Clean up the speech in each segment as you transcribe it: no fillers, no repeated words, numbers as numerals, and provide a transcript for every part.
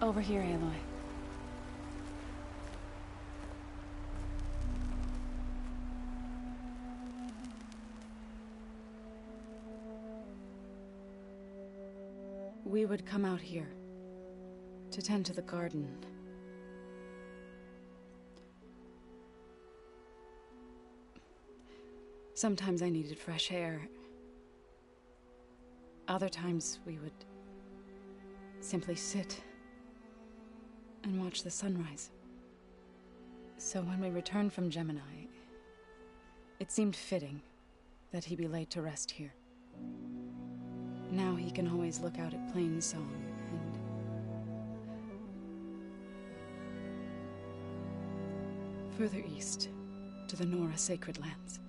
Over here, Aloy. We would come out here to tend to the garden. Sometimes I needed fresh air. Other times we would simply sit and watch the sunrise. So when we returned from Gemini, it seemed fitting that he be laid to rest here. Now he can always look out at Plainsong and... further east, to the Nora Sacred Lands.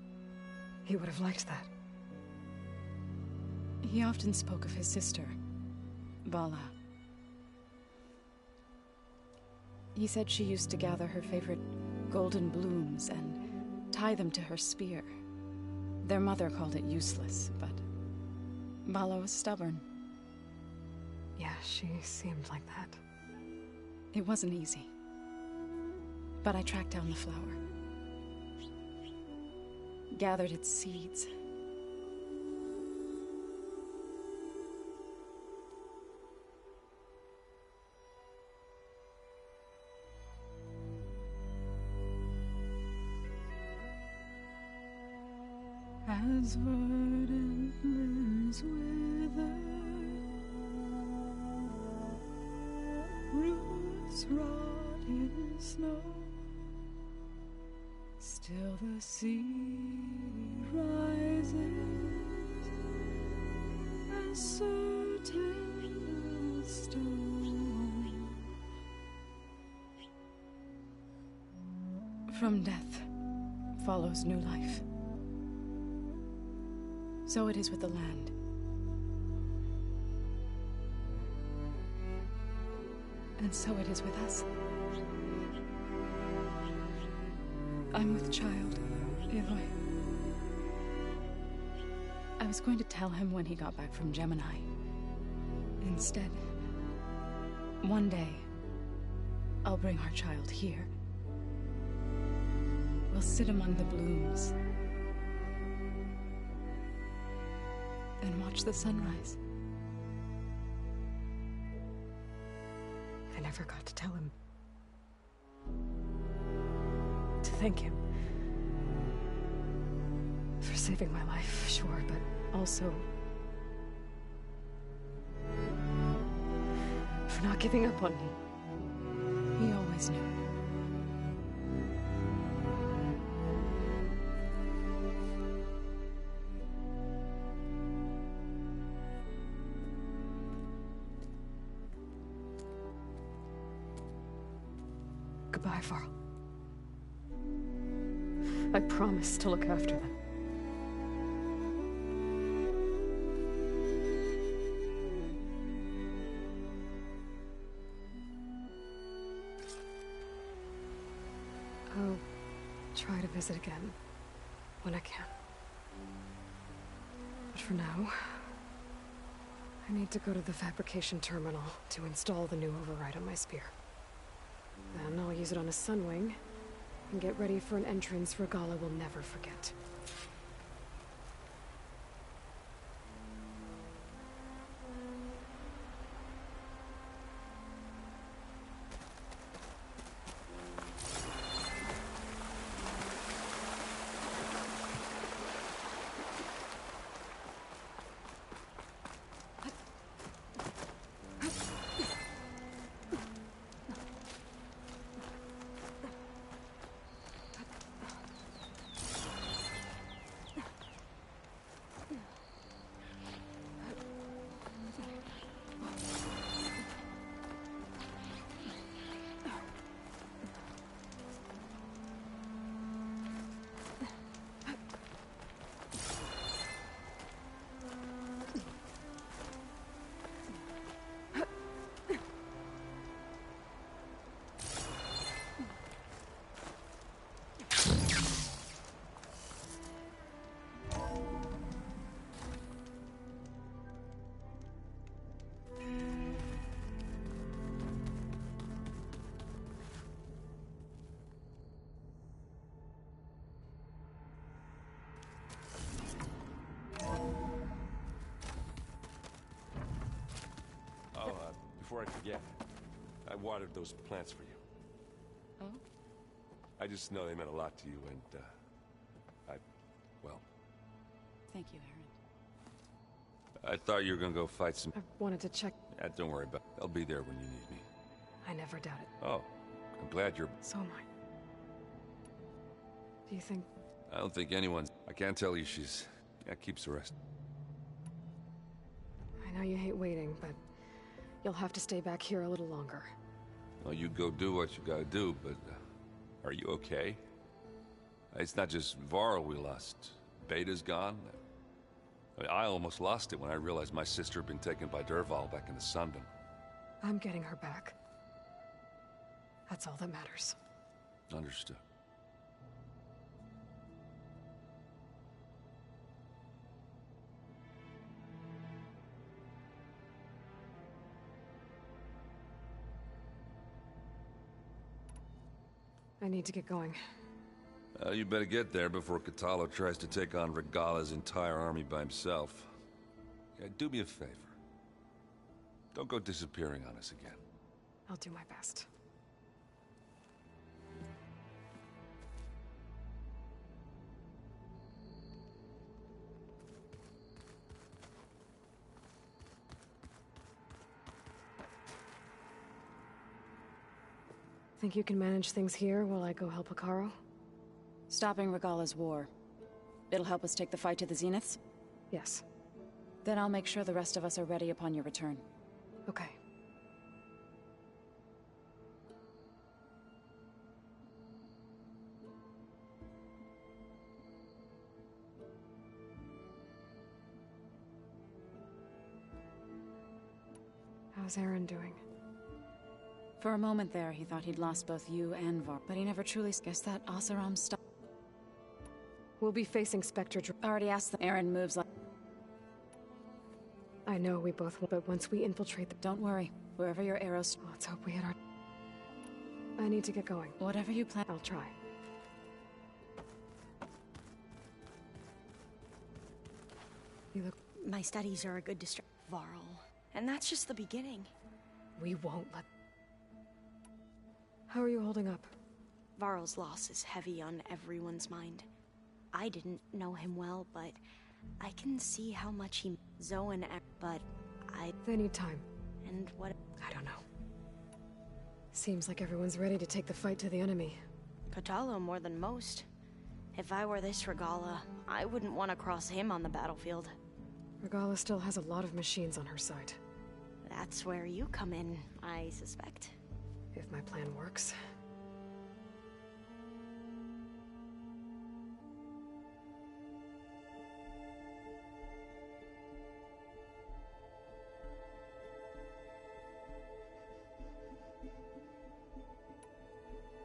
He would have liked that. He often spoke of his sister, Bala. He said she used to gather her favorite golden blooms and tie them to her spear. Their mother called it useless, but Bala was stubborn. Yeah, she seemed like that. It wasn't easy. But I tracked down the flower. Gathered its seeds. As verdant limbs wither, roots rot in snow, still the sea rises, as certain as stone. From death follows new life. So it is with the land. And so it is with us. I'm with child, Aloy. I was going to tell him when he got back from Gemini. Instead, one day, I'll bring our child here. We'll sit among the blooms and watch the sunrise. I never got to tell him. To thank him. For saving my life, sure, but also... for not giving up on me. He always knew. Goodbye, Varl. I promise to look after them. I'll try to visit again when I can. But for now, I need to go to the fabrication terminal to install the new override on my spear. Then I'll use it on a sunwing, and get ready for an entrance Regala will never forget. I forget, I watered those plants for you. Oh? I just know they meant a lot to you, and, well... Thank you, Aaron. I thought you were gonna go fight some... I wanted to check. Don't worry about it. I'll be there when you need me. I never doubted. Oh, I'm glad you're... So am I. Do you think... I don't think anyone's... I can't tell you she's... That keeps the rest. I know you hate waiting, but you'll have to stay back here a little longer. Well, you go do what you gotta do, but... are you okay? It's not just Varl we lost. Beta's gone. I mean, I almost lost it when I realized my sister had been taken by Dervahl back in the Sundom. I'm getting her back. That's all that matters. Understood. I need to get going. You better get there before Katalo tries to take on Regala's entire army by himself. Yeah, do me a favor. Don't go disappearing on us again. I'll do my best. Think you can manage things here while I go help Hekarro? Stopping Regala's war. It'll help us take the fight to the Zeniths? Yes. Then I'll make sure the rest of us are ready upon your return. Okay. How's Aaron doing? For a moment there, he thought he'd lost both you and Var, but he never truly guessed that Oseram stopped. We'll be facing Spectre. Already asked them. Aaron moves like... I know we both will, but once we infiltrate the... Don't worry. Wherever your arrows... Let's hope we hit our... I need to get going. Whatever you plan... I'll try. You look... My studies are a good Varl. And that's just the beginning. We won't let... How are you holding up? Varl's loss is heavy on everyone's mind. I didn't know him well, but I can see how much he... Zoe and... But They need time. And what... I don't know. Seems like everyone's ready to take the fight to the enemy. Katalo more than most. If I were this Regala, I wouldn't want to cross him on the battlefield. Regala still has a lot of machines on her side. That's where you come in, I suspect. If my plan works.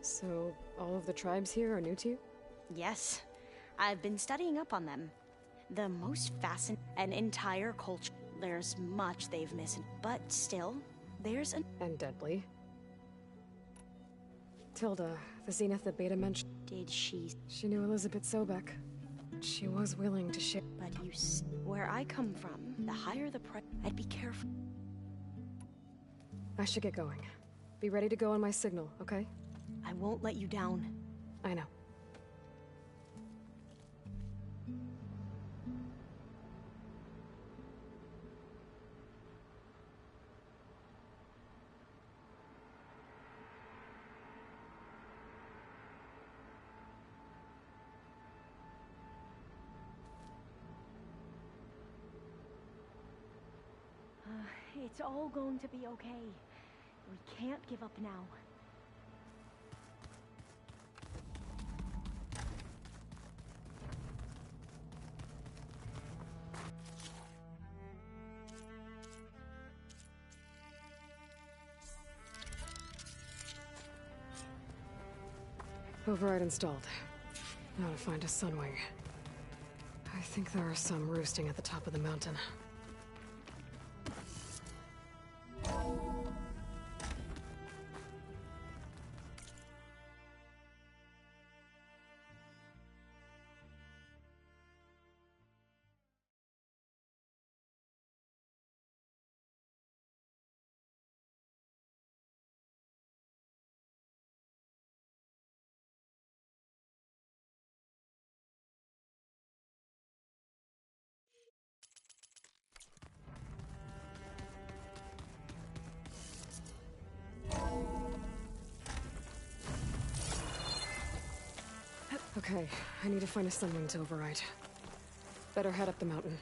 So, all of the tribes here are new to you? Yes. I've been studying up on them. The most fascinating... An entire culture. There's much they've missed, but still, there's an... And deadly. Tilda, the Zenith that Beta mentioned. Did she... She knew Elizabeth Sobek. She was willing to share. But where I come from, the higher the price... I'd be careful. I should get going. Be ready to go on my signal, okay? I won't let you down. I know. It's all going to be okay. We can't give up now. Override installed. Now to find a sunwing. I think there are some roosting at the top of the mountain. Okay, I need to find a sunwing to override. Better head up the mountain.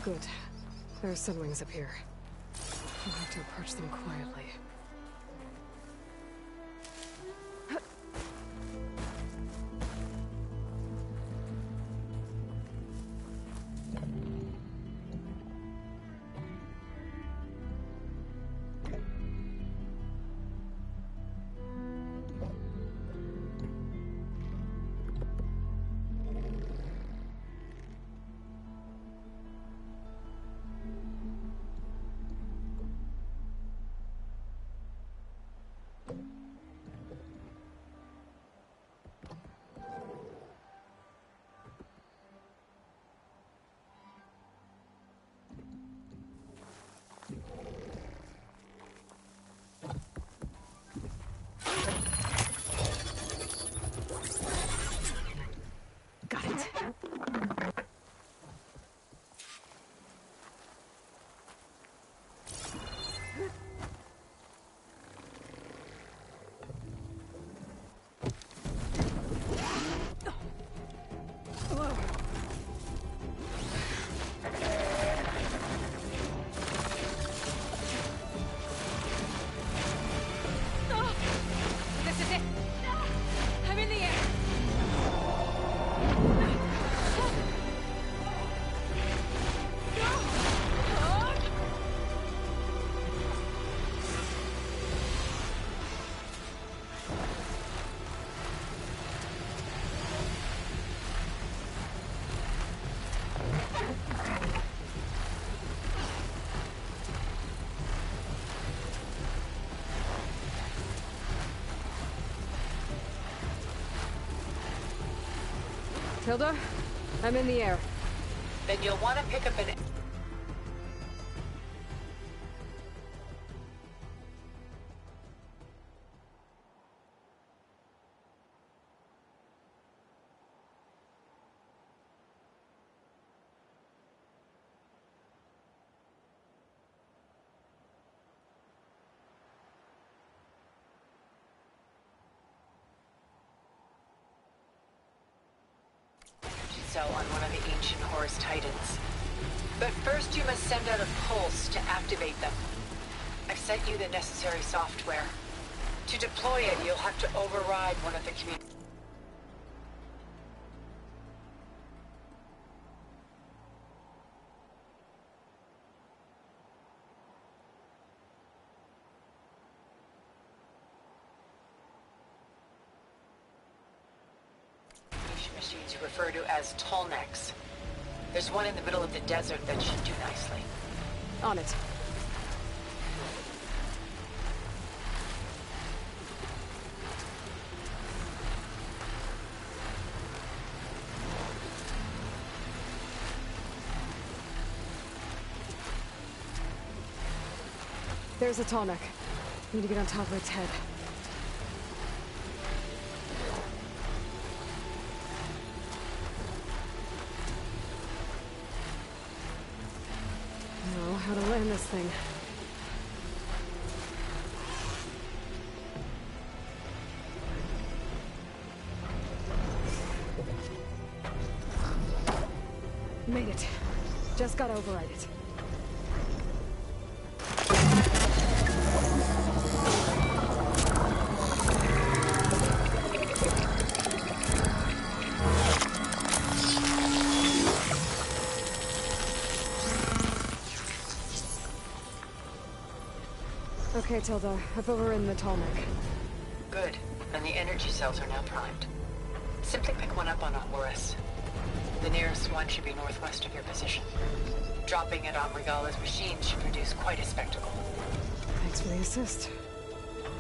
Good. There are sunwings up here. I'll have to approach them quietly. Got it. This is it. I'm in the air. Tilda, I'm in the air. Then you'll want to pick up an... cell on one of the ancient Horus Titans. But first you must send out a pulse to activate them. I've sent you the necessary software. To deploy it, you'll have to override one of the communications machines you refer to as Tallnecks. There's one in the middle of the desert that should do nicely. On it. There's a Tallneck. Need to get on top of its head. Know how to land this thing. Made it. Just gotta override it. Okay, Tilda. I've overridden the tall neck. Good. And the energy cells are now primed. Simply pick one up on a Horus. The nearest one should be northwest of your position. Dropping it on Regala's machine should produce quite a spectacle. Thanks for the assist.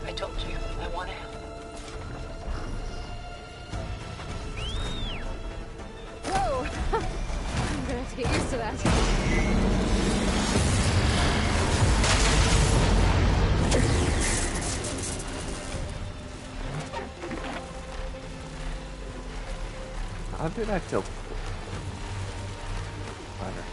I told you, I want to help. Whoa! I'm gonna have to get used to that. How did I tilt? Whatever.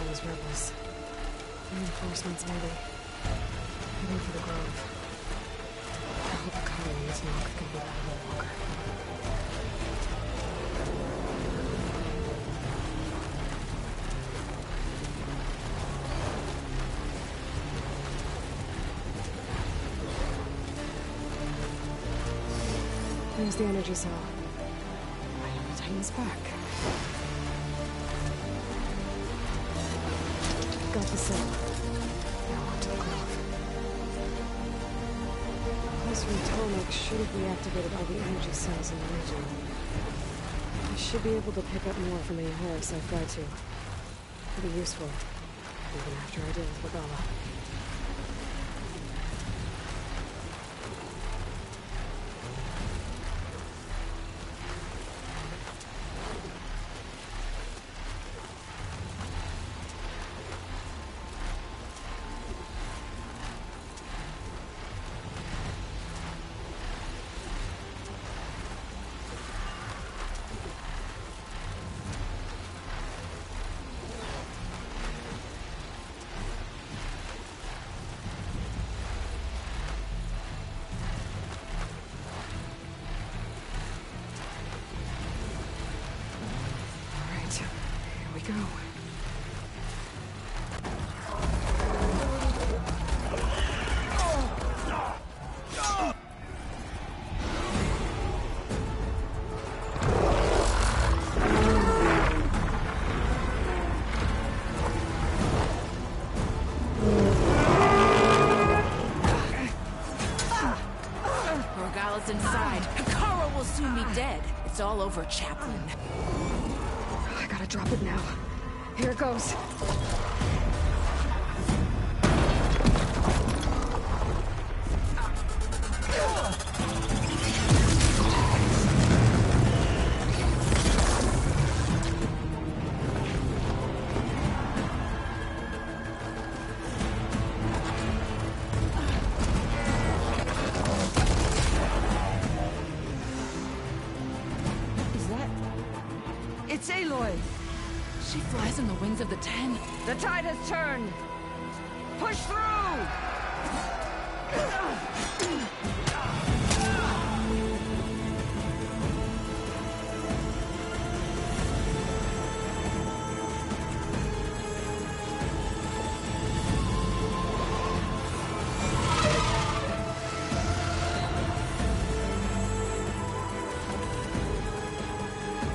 Those rebels. Reinforcements, maybe. Heading for the grove. I hope the colony's milk can be that a little longer. There's the energy cell. I have to tighten this back. Got the cell. Now on to the grove. Pulse from Tonic should have reactivated all the energy cells in the region. I should be able to pick up more from any Horus I fly to. It'll be useful, even after I deal with Regala. Go. Regala's inside. Hikaru will soon be dead. It's all over, Chaplain. I gotta drop it now. Here it goes. It's Aloy! She flies on the wings of the Ten. The tide has turned! Push through!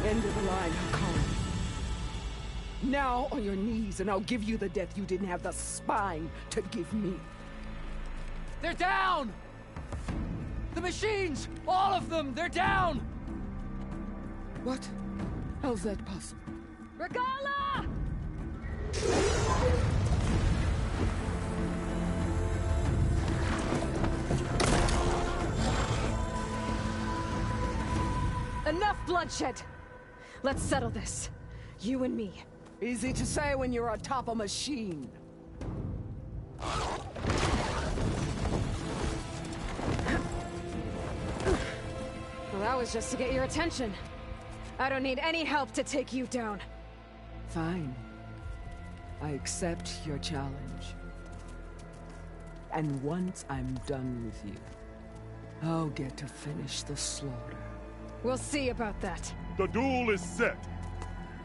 End of the line, Hakan. Now on your knees, and I'll give you the death you didn't have the spine to give me. They're down! The machines! All of them! They're down! What? How's that possible? Regala! Enough bloodshed! Let's settle this. You and me. Easy to say when you're atop a machine. Well, that was just to get your attention. I don't need any help to take you down. Fine. I accept your challenge. And once I'm done with you, I'll get to finish the slaughter. We'll see about that. The duel is set.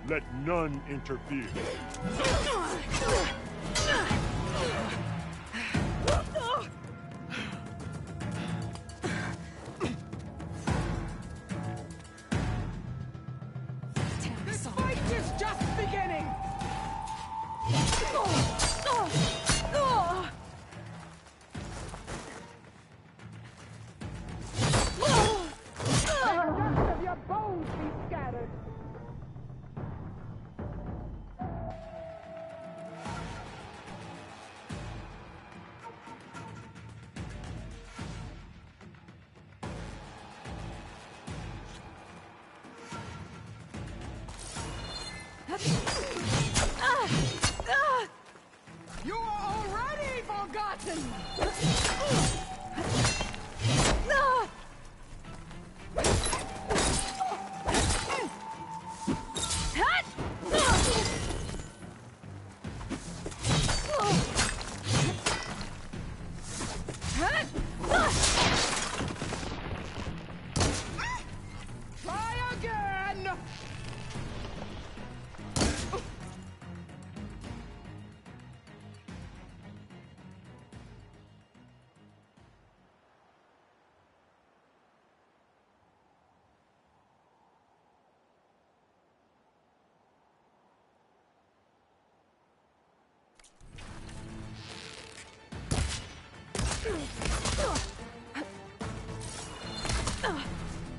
Let none interfere. This fight is just beginning! Let the dust of your bones be scattered! You are already forgotten! Try again!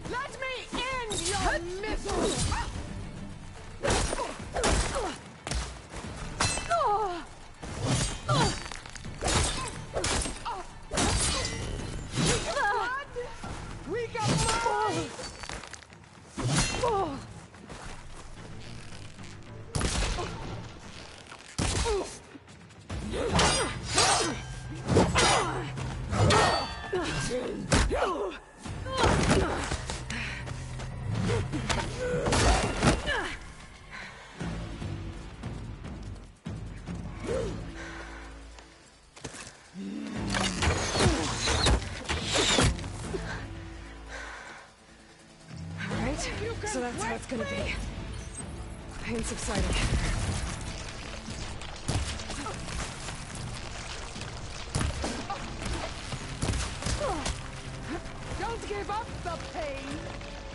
Let me end your missiles! We got more! Alright, so that's how it's gonna be. Pain subsided. Don't give up the pain!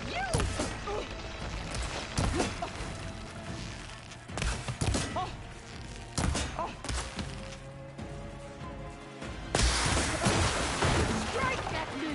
You! Strike at me!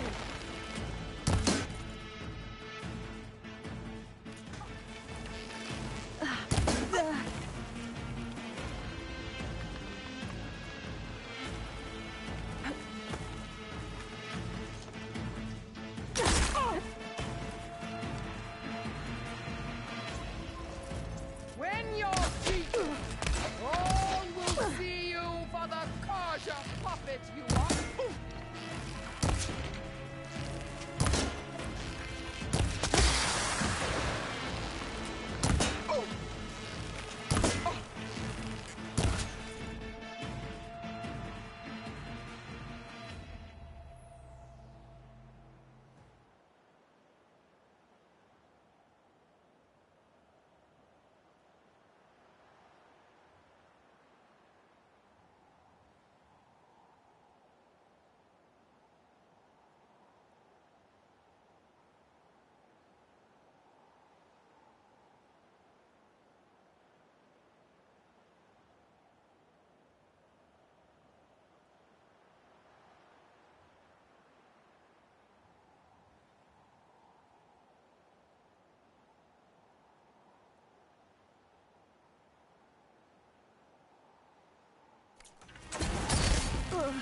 Oh,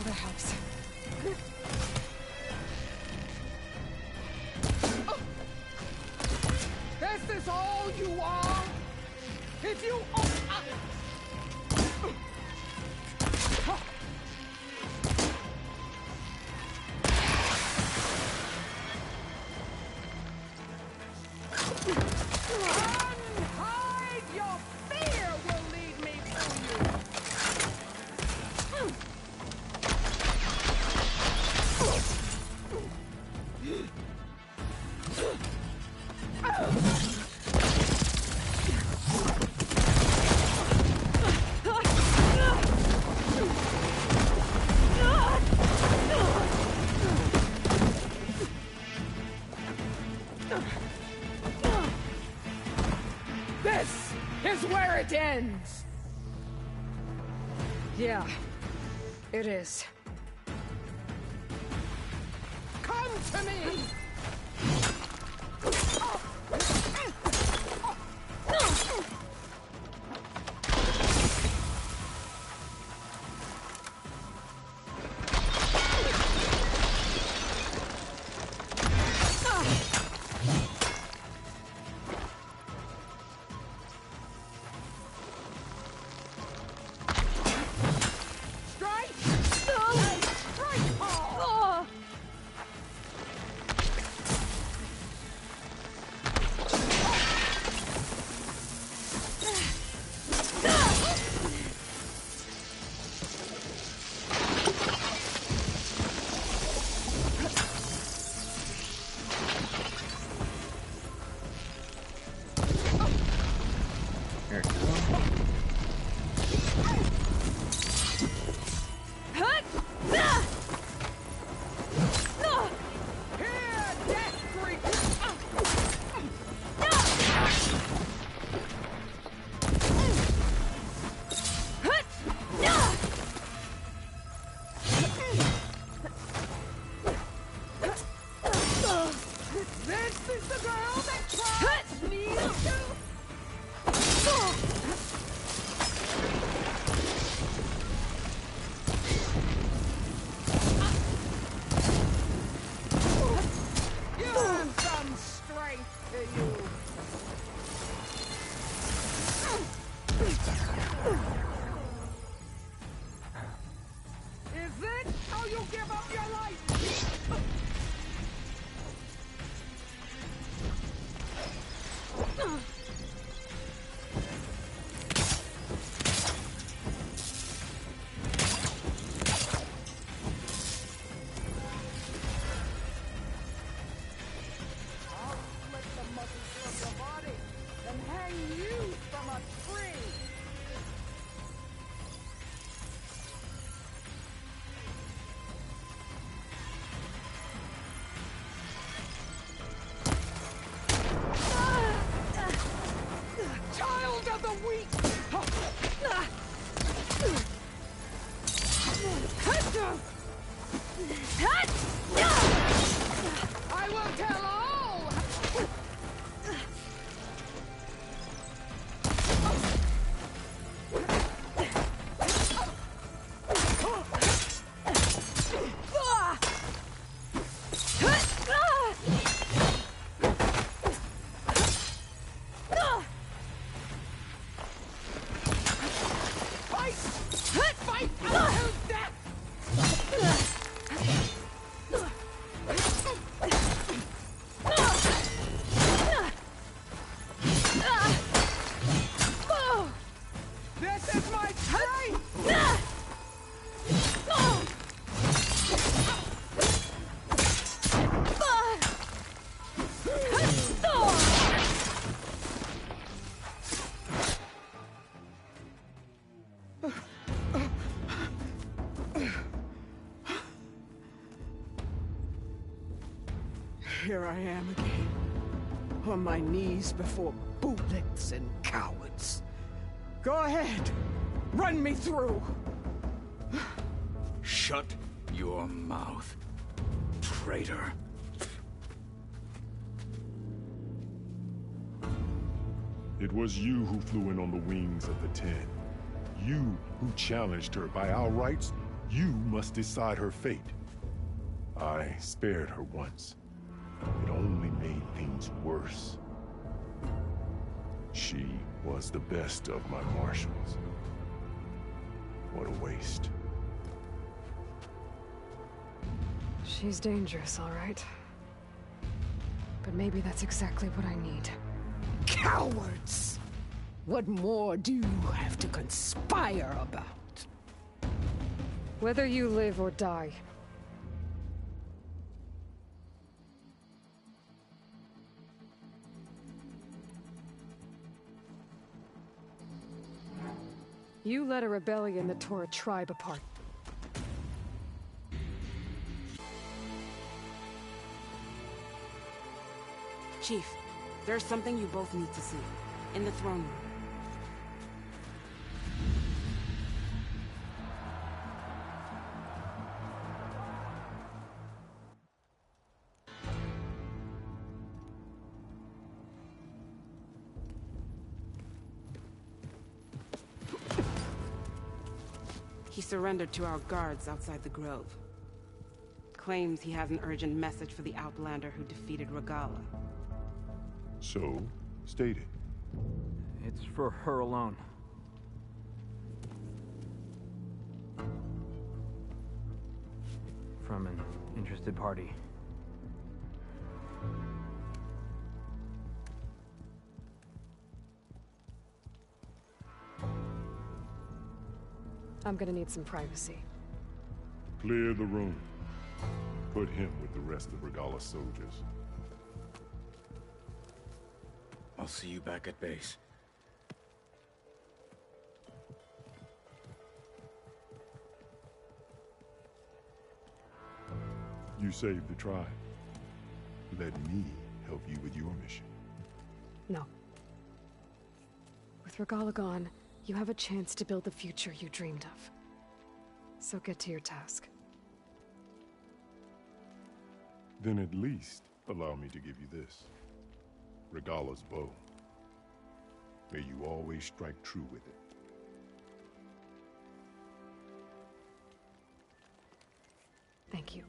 that helps. Is this all you are? If you... Unhide your fear will lead me This is where it ends! Yeah, it is. Come to me! I will tell all! Here I am again, on my knees before bootlicks and cowards. Go ahead, run me through. Shut your mouth, traitor. It was you who flew in on the wings of the 10. You who challenged her by our rights, you must decide her fate. I spared her once. It only made things worse. She was the best of my marshals. What a waste. She's dangerous, all right. But maybe that's exactly what I need. Cowards! What more do you have to conspire about? Whether you live or die. You led a rebellion that tore a tribe apart. Chief, there's something you both need to see. In the throne room. He surrendered to our guards outside the grove. Claims he has an urgent message for the Outlander who defeated Regala. So, state it. It's for her alone. From an interested party. I'm gonna need some privacy. Clear the room. Put him with the rest of Regala's soldiers. I'll see you back at base. You saved the tribe. Let me help you with your mission. No. With Regala gone, you have a chance to build the future you dreamed of. So get to your task. Then at least allow me to give you this. Regala's bow. May you always strike true with it. Thank you.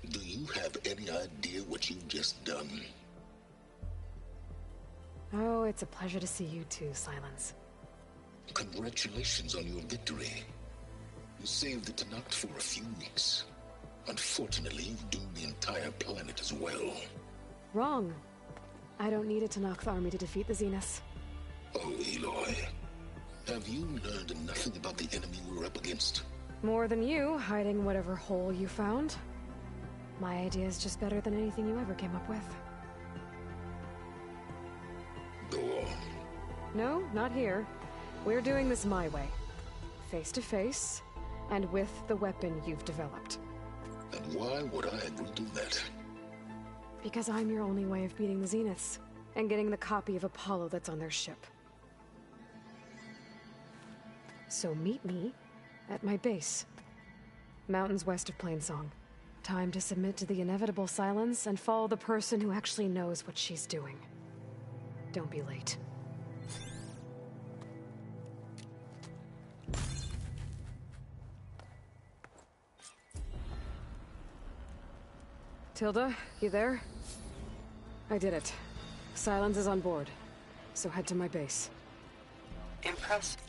Do you have any idea what you've just done? Oh, it's a pleasure to see you too, Silence. Congratulations on your victory. You saved the Tenakth for a few weeks. Unfortunately, you've doomed the entire planet as well. Wrong. I don't need a Tenakth army to defeat the Zeniths. Oh, Aloy. Have you learned nothing about the enemy we're up against? More than you, hiding whatever hole you found. My idea is just better than anything you ever came up with. Go on. No, not here. We're doing this my way. Face to face, and with the weapon you've developed. And why would I agree to that? Because I'm your only way of beating the Zeniths, and getting the copy of Apollo that's on their ship. So meet me at my base. Mountains west of Plainsong. Time to submit to the inevitable silence and follow the person who actually knows what she's doing. Don't be late. Tilda, you there? I did it. Silence is on board, so head to my base. Impressed.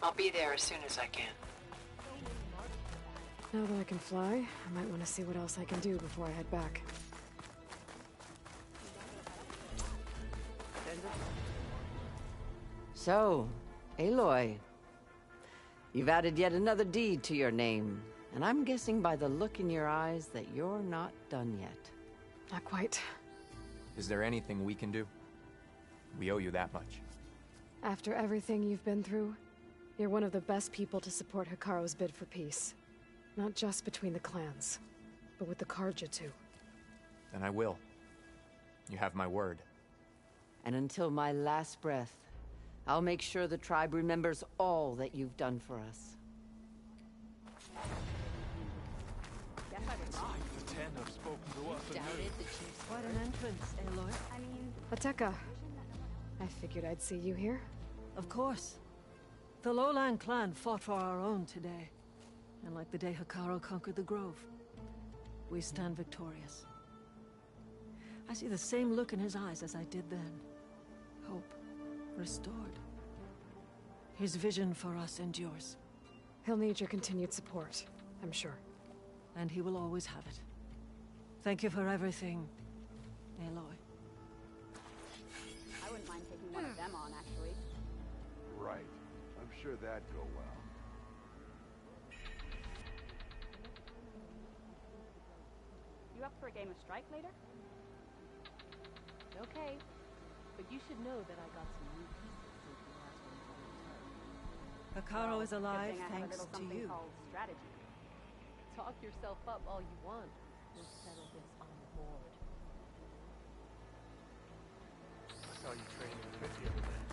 I'll be there as soon as I can. Now that I can fly, I might want to see what else I can do before I head back. So, Aloy, you've added yet another deed to your name, and I'm guessing by the look in your eyes that you're not done yet. Not quite. Is there anything we can do? We owe you that much. After everything you've been through, you're one of the best people to support Hikaru's bid for peace. Not just between the clans, but with the Carja too. And I will. You have my word. And until my last breath, I'll make sure the tribe remembers all that you've done for us. Guess I was wrong. The ten have spoken to us. Doubted the chief's Quite an entrance, Aloy. I mean... Ateka, I figured I'd see you here. Of course. The Lowland clan fought for our own today. And like the day Hikaru conquered the Grove, we stand victorious. I see the same look in his eyes as I did then. Hope restored. His vision for us endures. He'll need your continued support, I'm sure. And he will always have it. Thank you for everything, Aloy. I wouldn't mind taking one of them on, actually. Right. I'm sure that'd go well. You up for a game of strike later? Okay. But you should know that I got some new pieces since the last one was Hikaru is alive good thing I have a thanks little to something you. called strategy. Talk yourself up all you want. We'll settle this on the board. I saw you training in the pit the other day.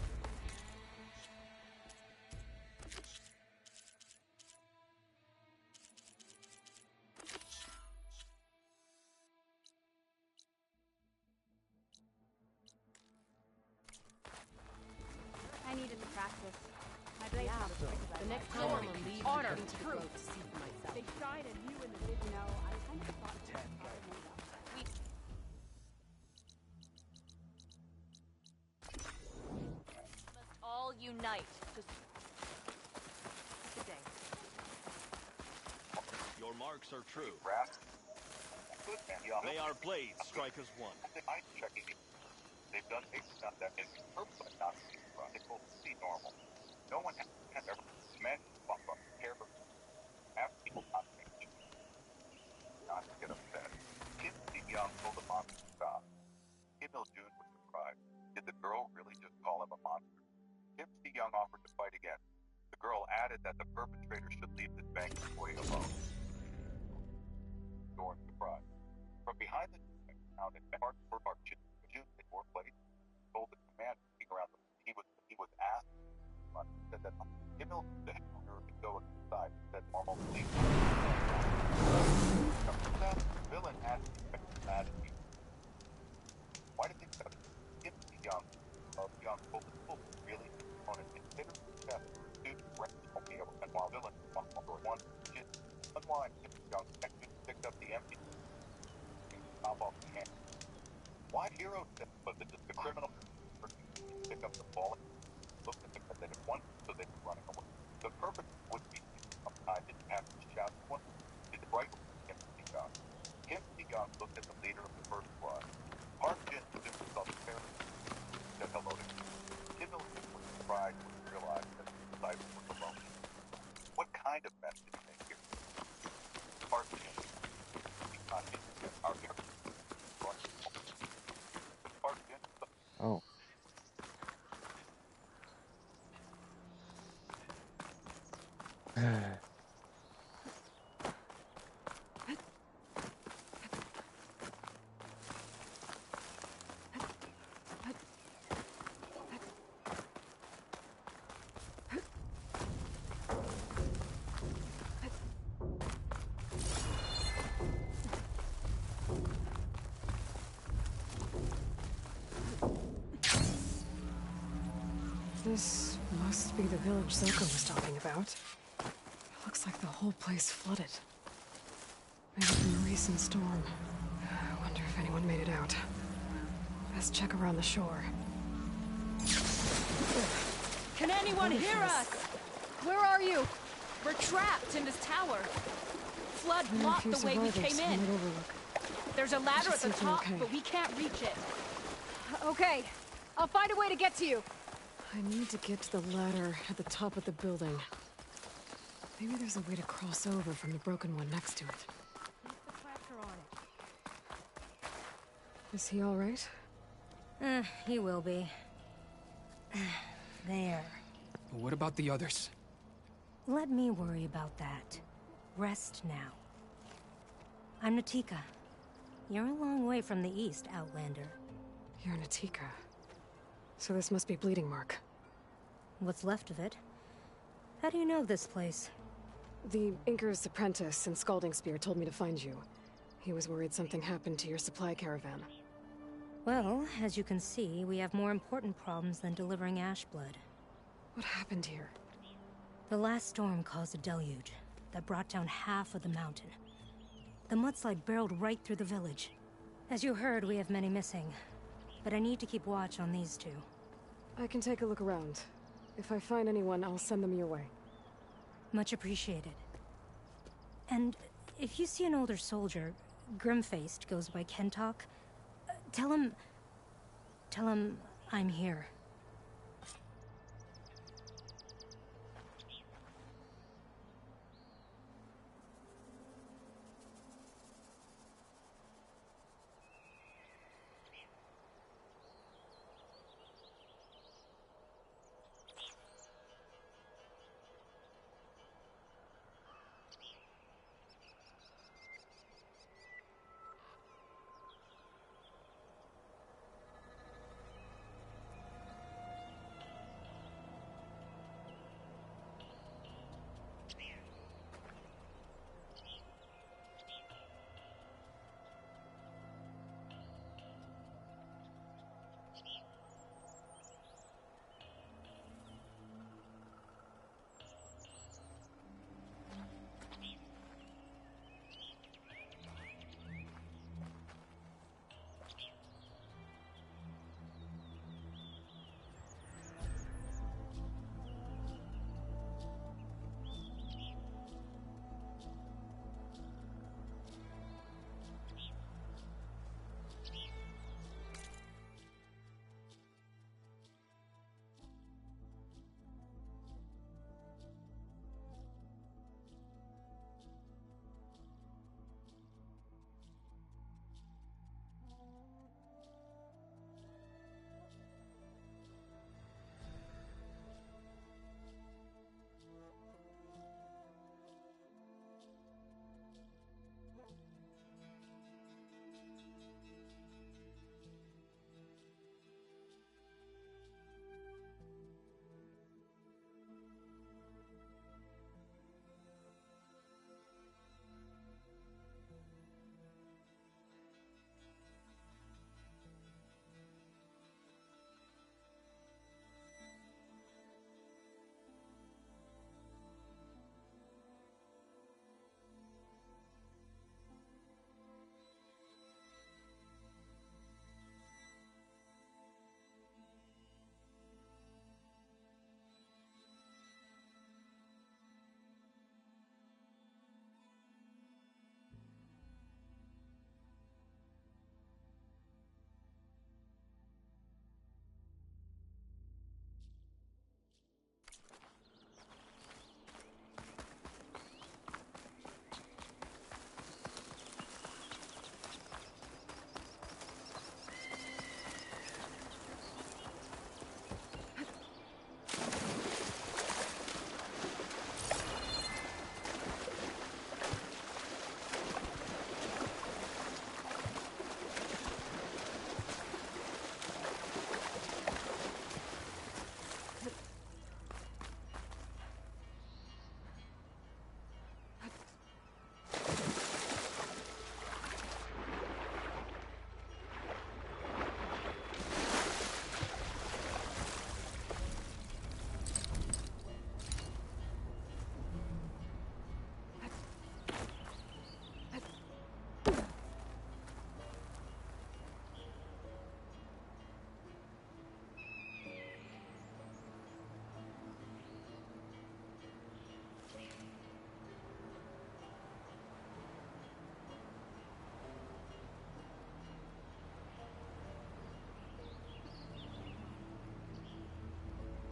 I needed to practice. My blade's not as quick as I The like. next time I'm gonna leave honor, and go to the truth. road to see for myself. They shine and you in the video. You know, I kind of thought Must all unite. Just today. Your marks are true. They are blades, strikers one. They've done that in purpose, not it's supposed to be normal. No one has ever meant care for after people not to get upset. Kim Young told the monster to stop. Kim Il-jun was surprised. Did the girl really just call him a monster? Kim Young offered to fight again. The girl added that the perpetrator should leave this bank employee alone. Dorn surprised. From behind the found in Mark June in more place, told the commander around the he was asked said that Kim Il-jun could go inside and said normal sleep. That villain had bad why did they cut Kim Young pulled the full really on an considered step to be able and while villain one just unwind Kim Young picked up the empty top off the hand. Why hero but the criminal pick up the ball and look at the that if one so they were running away. The purpose would be I didn't have to shout one did the right Kim Young. Kim Young looked at the leader of the first squad. Park Jin stood himself fairly said hello to him. Kim Il-jun was surprised when he realized that the disciple was alone. What kind of mess did he make here? Park Jin our character. Oh. This must be the village Zoko was talking about. It looks like the whole place flooded. Maybe from a recent storm. I wonder if anyone made it out. Best check around the shore. Can anyone hear us? Where are you? We're trapped in this tower. Flood blocked the way we came in. There's a ladder at the top, but we can't reach it. Okay, I'll find a way to get to you. I need to get to the ladder at the top of the building. Maybe there's a way to cross over from the broken one next to it. Keep the pressure on it. Is he all right? He will be. There. But what about the others? Let me worry about that. Rest now. I'm Natika. You're a long way from the east, Outlander. You're Natika. So this must be Bleeding Mark. What's left of it. How do you know this place? The Inker's apprentice and Scalding Spear told me to find you. He was worried something happened to your supply caravan. Well, as you can see, we have more important problems than delivering Ashblood. What happened here? The last storm caused a deluge that brought down half of the mountain. The mudslide barreled right through the village. As you heard, we have many missing, but I need to keep watch on these two. I can take a look around. If I find anyone, I'll send them your way. Much appreciated. And if you see an older soldier, grim-faced, goes by Kentok, tell him I'm here.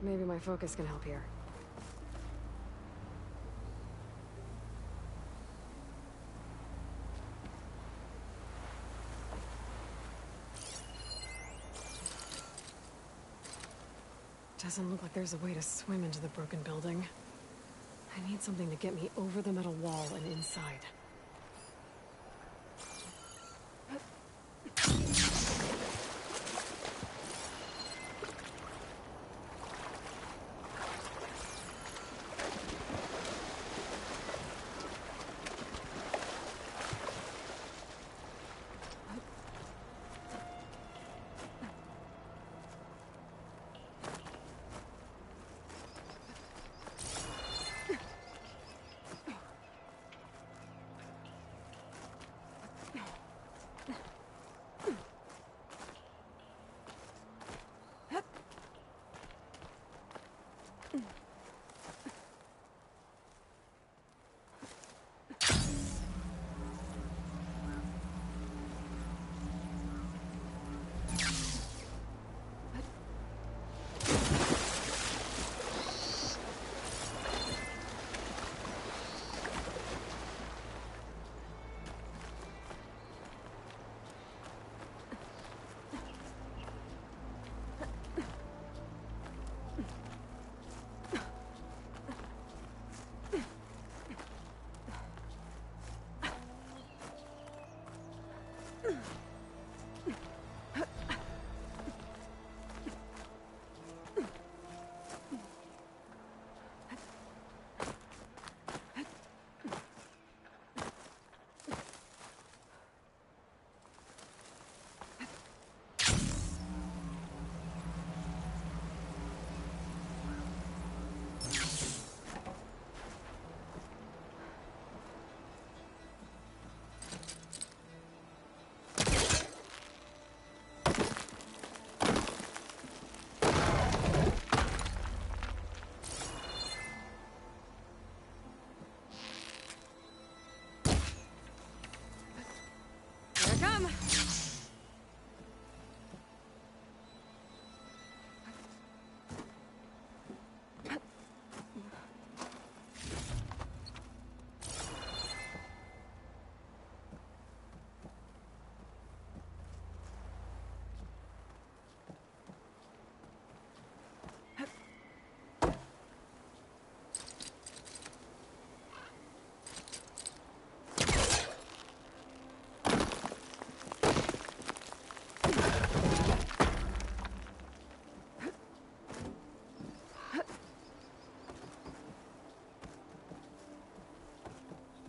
Maybe my focus can help here. Doesn't look like there's a way to swim into the broken building. I need something to get me over the metal wall and inside.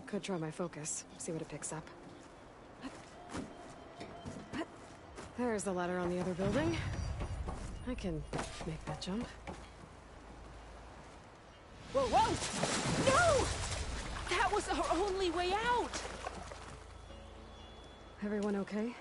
Could try my focus, see what it picks up. There's the ladder on the other building. I can make that jump. Whoa, whoa! No! That was our only way out! Everyone okay?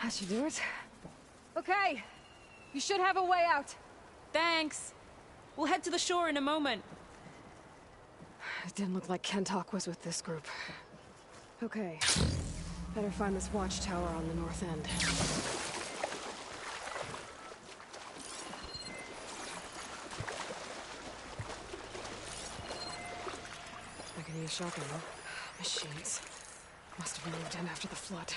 That should do it. Okay. You should have a way out. Thanks. We'll head to the shore in a moment. It didn't look like Kentok was with this group. Okay. Better find this watchtower on the north end. I can use shotgun. Machines. Must have moved in after the flood.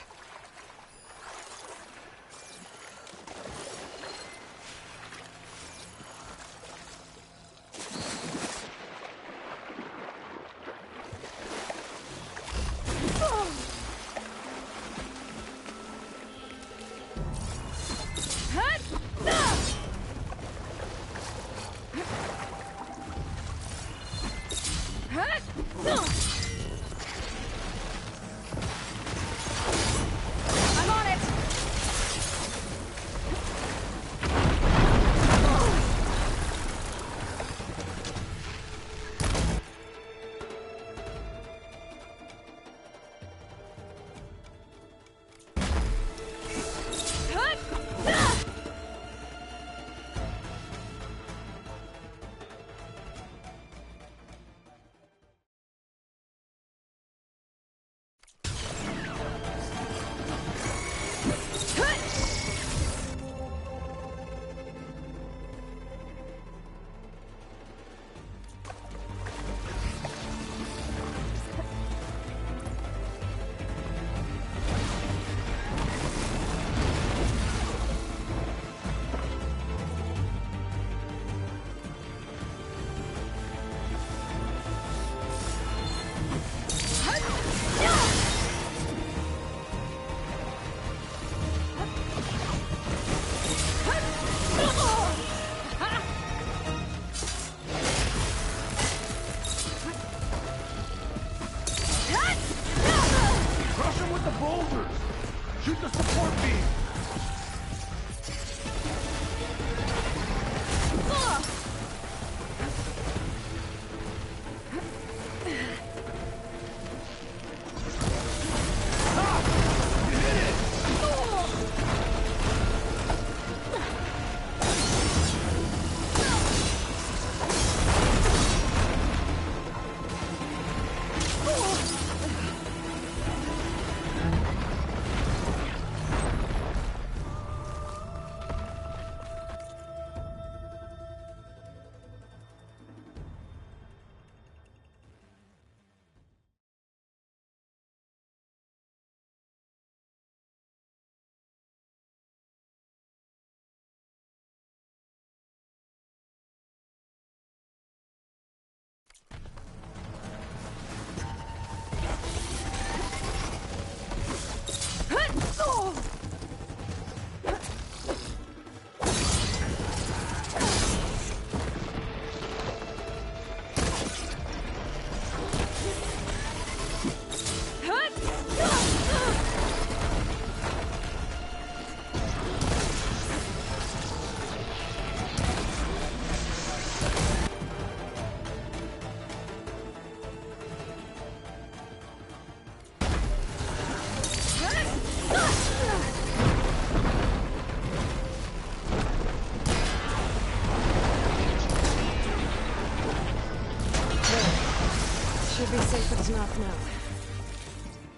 Should be safe at Tanakh now.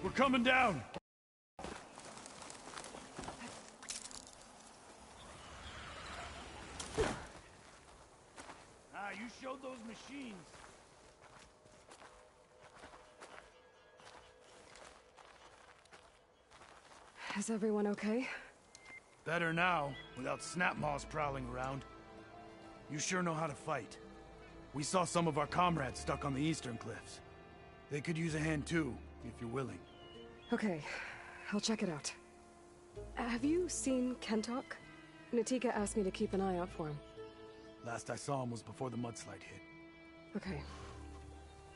We're coming down! You showed those machines. Is everyone okay? Better now, without snapmaws prowling around. You sure know how to fight. We saw some of our comrades stuck on the eastern cliffs. They could use a hand too, if you're willing. Okay, I'll check it out. Have you seen Kentok? Natika asked me to keep an eye out for him. Last I saw him was before the mudslide hit. Okay.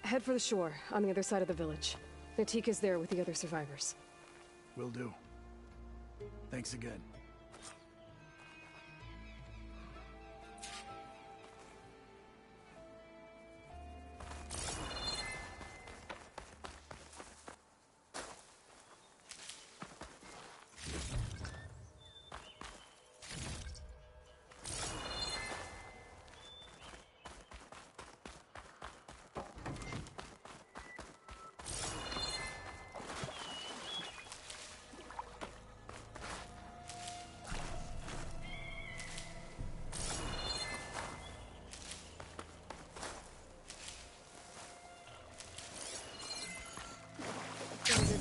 Head for the shore, on the other side of the village. Natika's there with the other survivors. Will do. Thanks again.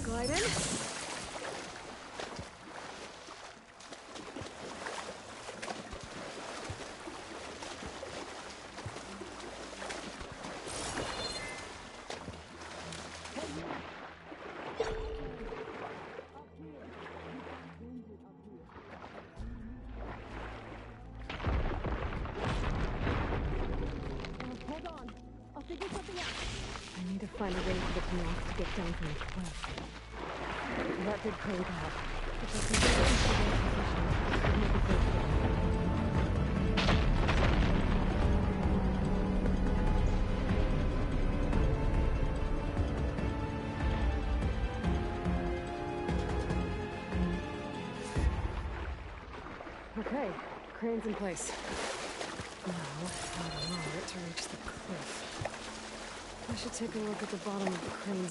Glide in. Hold on. I'll figure something out. I need to find a way for the Tanakh to get down from the cliff. That did code out. If I can get into the right position, I'll make a break for them. Okay, crane's in place. Now, how to lower it to reach the cliff. I should take a look at the bottom of the crane.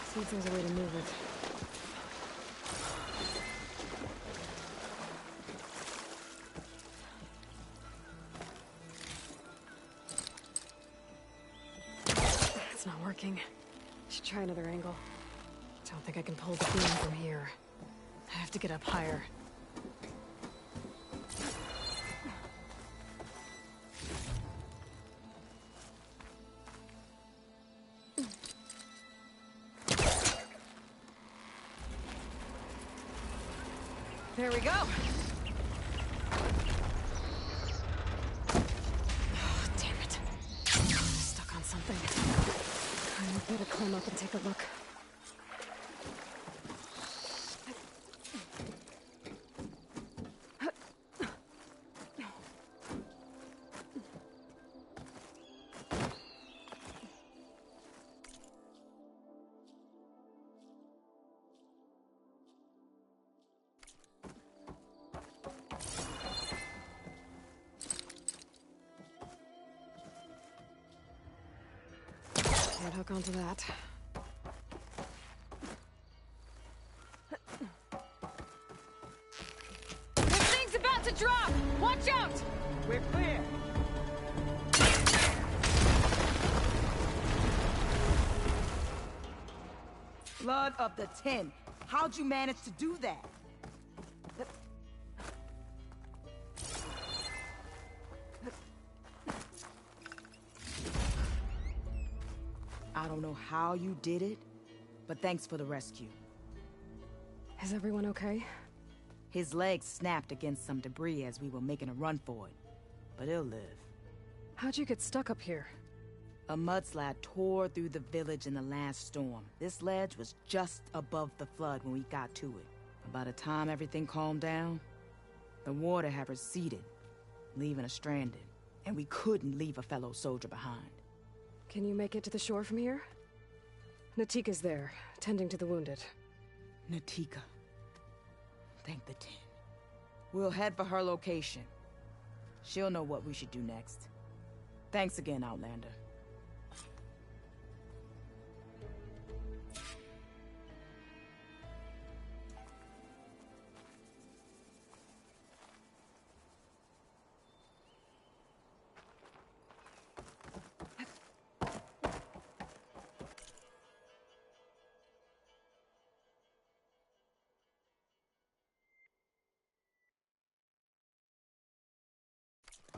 See if there's a way to move it. It's not working. Should try another angle. Don't think I can pull the beam from here. I have to get up higher. There we go. Oh, damn it. Stuck on something. I better climb up and take a look. Can't hook onto that. This thing's about to drop! Watch out! We're clear. Blood of the 10. How'd you manage to do that? I don't know how you did it, but thanks for the rescue. Is everyone okay? His legs snapped against some debris as we were making a run for it, but he'll live. How'd you get stuck up here? A mudslide tore through the village in the last storm. This ledge was just above the flood when we got to it. But by the time everything calmed down, the water had receded, leaving us stranded, and we couldn't leave a fellow soldier behind. Can you make it to the shore from here? Natika's there, tending to the wounded. Natika. Thank the 10. We'll head for her location. She'll know what we should do next. Thanks again, Outlander.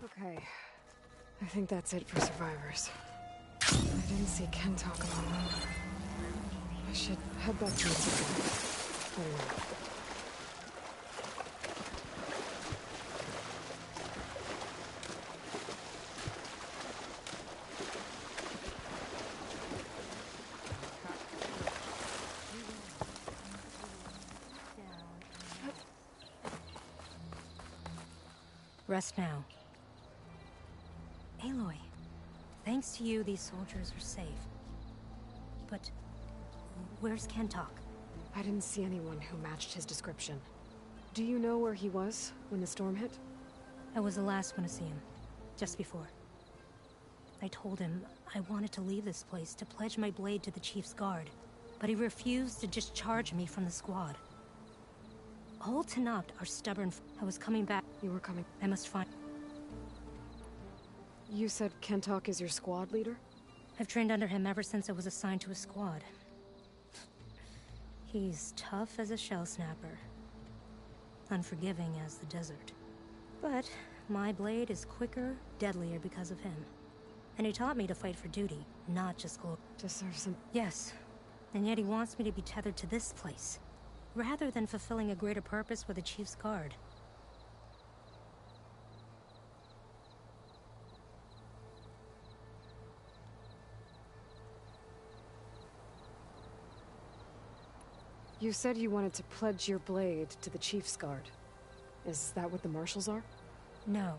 Okay. I think that's it for survivors. I didn't see Kentok among them. I should head back to the Rest now. Aloy, thanks to you, these soldiers are safe. But where's Kentok? I didn't see anyone who matched his description. Do you know where he was when the storm hit? I was the last one to see him, just before. I told him I wanted to leave this place to pledge my blade to the Chief's guard, but he refused to discharge me from the squad. All Tanacht are stubborn. I was coming back. You were coming. I must find... You said Kentok is your squad leader? I've trained under him ever since I was assigned to a squad. He's tough as a shell snapper. Unforgiving as the desert. But my blade is quicker, deadlier because of him. And he taught me to fight for duty, not just glory. To serve some... Yes. And yet he wants me to be tethered to this place, rather than fulfilling a greater purpose with the Chief's guard. You said you wanted to pledge your blade to the Chief's guard. Is that what the Marshals are? No.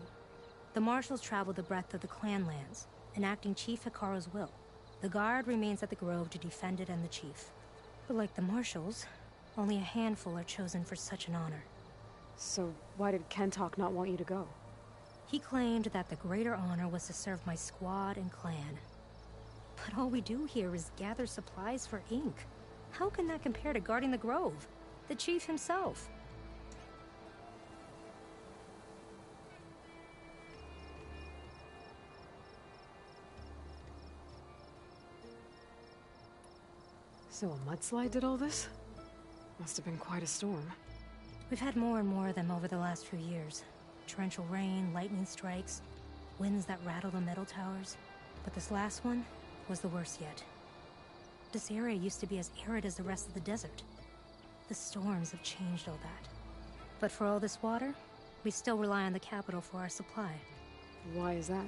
The Marshals travel the breadth of the clan lands, enacting Chief Hikaru's will. The guard remains at the Grove to defend it and the Chief. But like the Marshals, only a handful are chosen for such an honor. So why did Kentok not want you to go? He claimed that the greater honor was to serve my squad and clan. But all we do here is gather supplies for ink. How can that compare to guarding the Grove? The Chief himself. So a mudslide did all this? Must have been quite a storm. We've had more and more of them over the last few years. Torrential rain, lightning strikes, winds that rattle the metal towers. But this last one was the worst yet. This area used to be as arid as the rest of the desert. The storms have changed all that. But for all this water, we still rely on the capital for our supply. Why is that?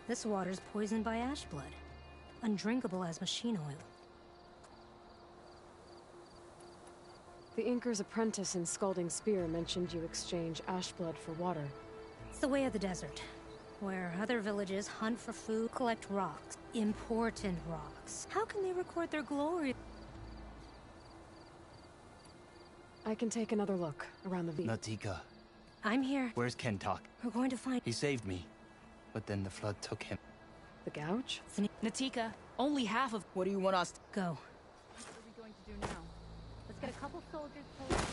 This water's poisoned by ash blood. Undrinkable as machine oil. The Inker's apprentice in Scalding Spear mentioned you exchange ash blood for water. It's the way of the desert, where other villages hunt for food, collect rocks. Important rocks. How can they record their glory? I can take another look around the Natika. I'm here. Where's Kentok? We're going to find... He saved me, but then the flood took him. The gouge? Natika, only half of... What do you want us to... Go. What are we going to do now? Let's get a couple soldiers posted.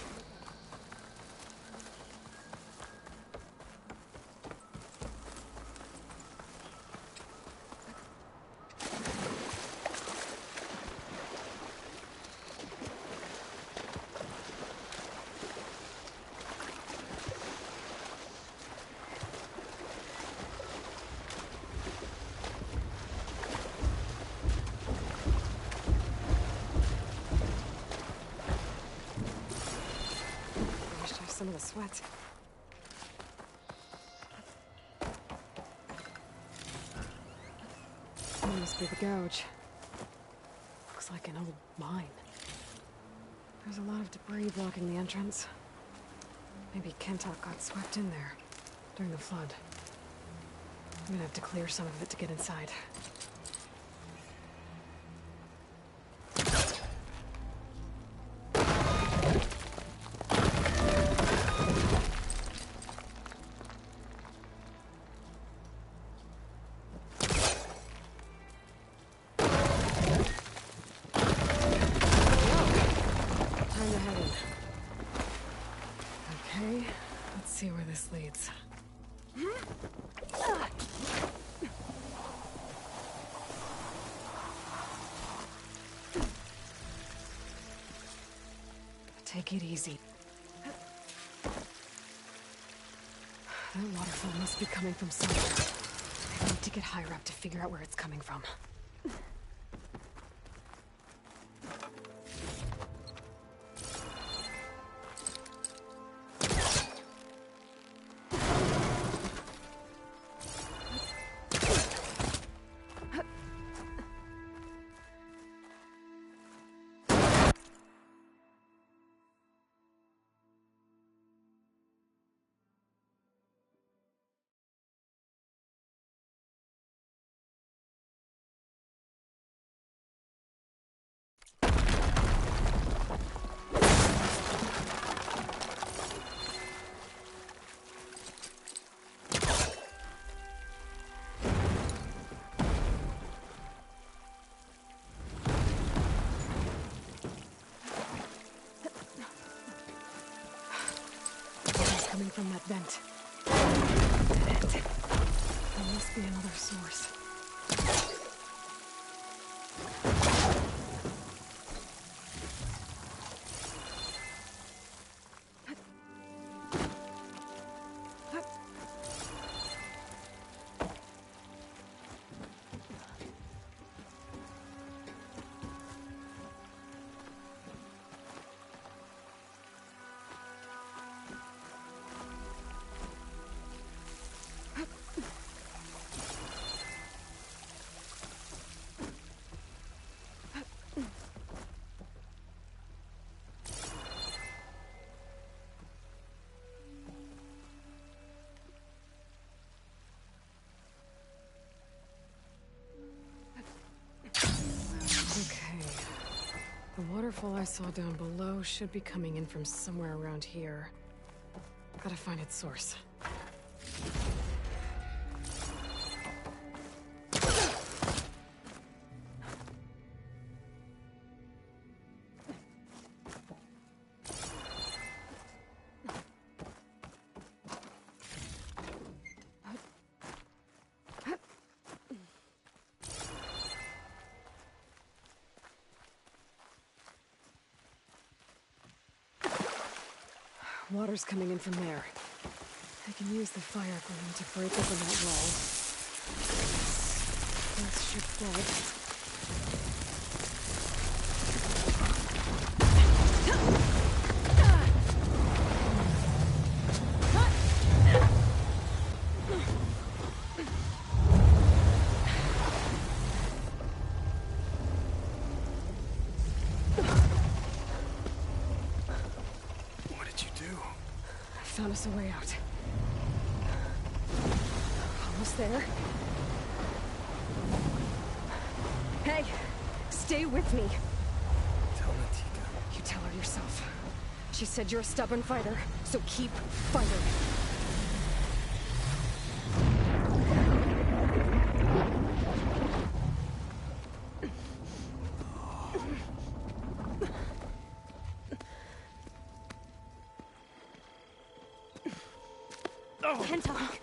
Some of the sweat. That must be the gouge. Looks like an old mine. There's a lot of debris blocking the entrance. Maybe Kentok got swept in there during the flood. I'm gonna have to clear some of it to get inside. this leads. Take it easy. That waterfall must be coming from somewhere. I need to get higher up to figure out where it's coming from. Coming from that vent. There must be another source. Okay. The waterfall I saw down below should be coming in from somewhere around here. Gotta find its source. Water's coming in from there. I can use the fire glue to break open that wall. This should flood. Found us a way out. Almost there. Hey, stay with me. Tell Natika. You tell her yourself. She said you're a stubborn fighter, so keep fighting. Can't talk.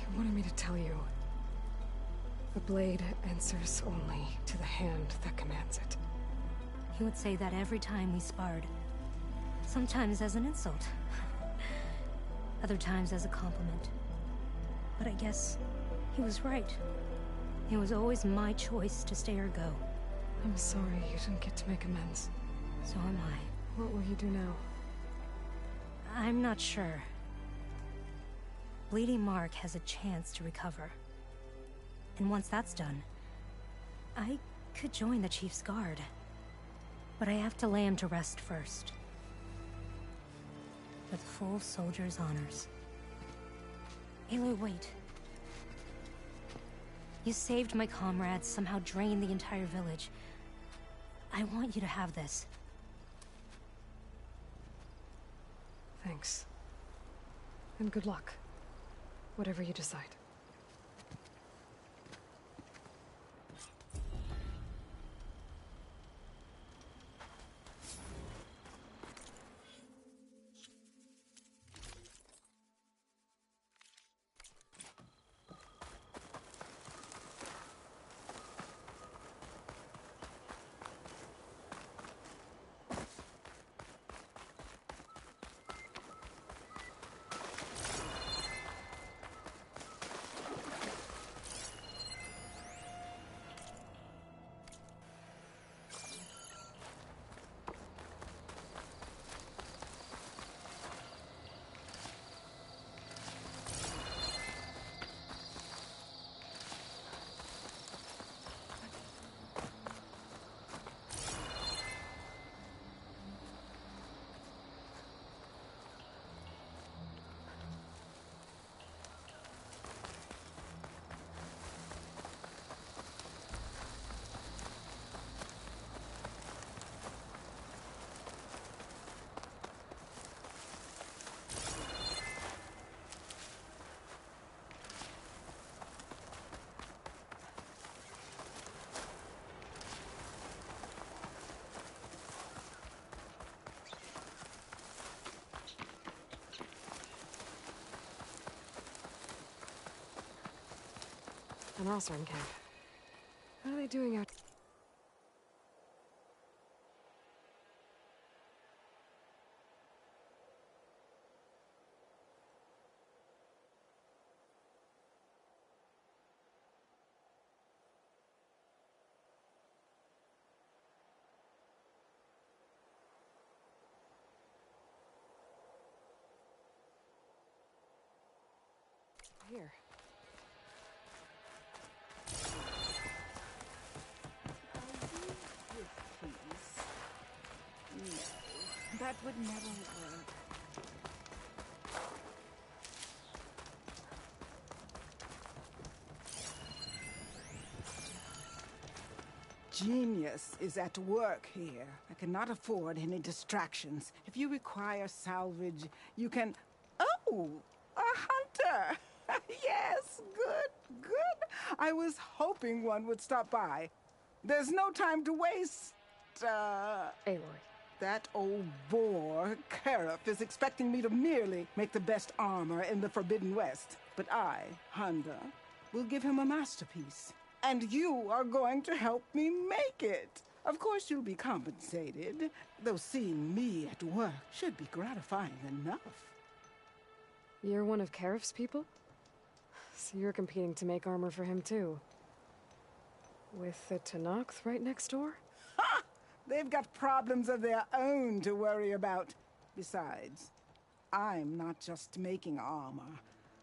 You wanted me to tell you. The blade answers only to the hand that commands it. He would say that every time we sparred. Sometimes as an insult. Other times as a compliment. But I guess he was right. It was always my choice to stay or go. I'm sorry you didn't get to make amends. So am I. What will you do now? I'm not sure. Bleeding Mark has a chance to recover. And once that's done, I could join the Chief's Guard. But I have to lay him to rest first. With full soldier's honors. Aloy, wait. You saved my comrades, somehow drained the entire village. I want you to have this. Thanks. And good luck. Whatever you decide. An Osram camp. What are they doing out? Here. No, that would never work. Genius is at work here. I cannot afford any distractions. If you require salvage, you can... Oh! A hunter! Yes, good. I was hoping one would stop by. There's no time to waste, Aloy. That old boar, Karif, is expecting me to merely make the best armor in the Forbidden West. But I, Honda, will give him a masterpiece. And you are going to help me make it. Of course you'll be compensated, though seeing me at work should be gratifying enough. You're one of Karif's people? So you're competing to make armor for him too. With the Tenakth right next door? Ha! They've got problems of their own to worry about. Besides, I'm not just making armor.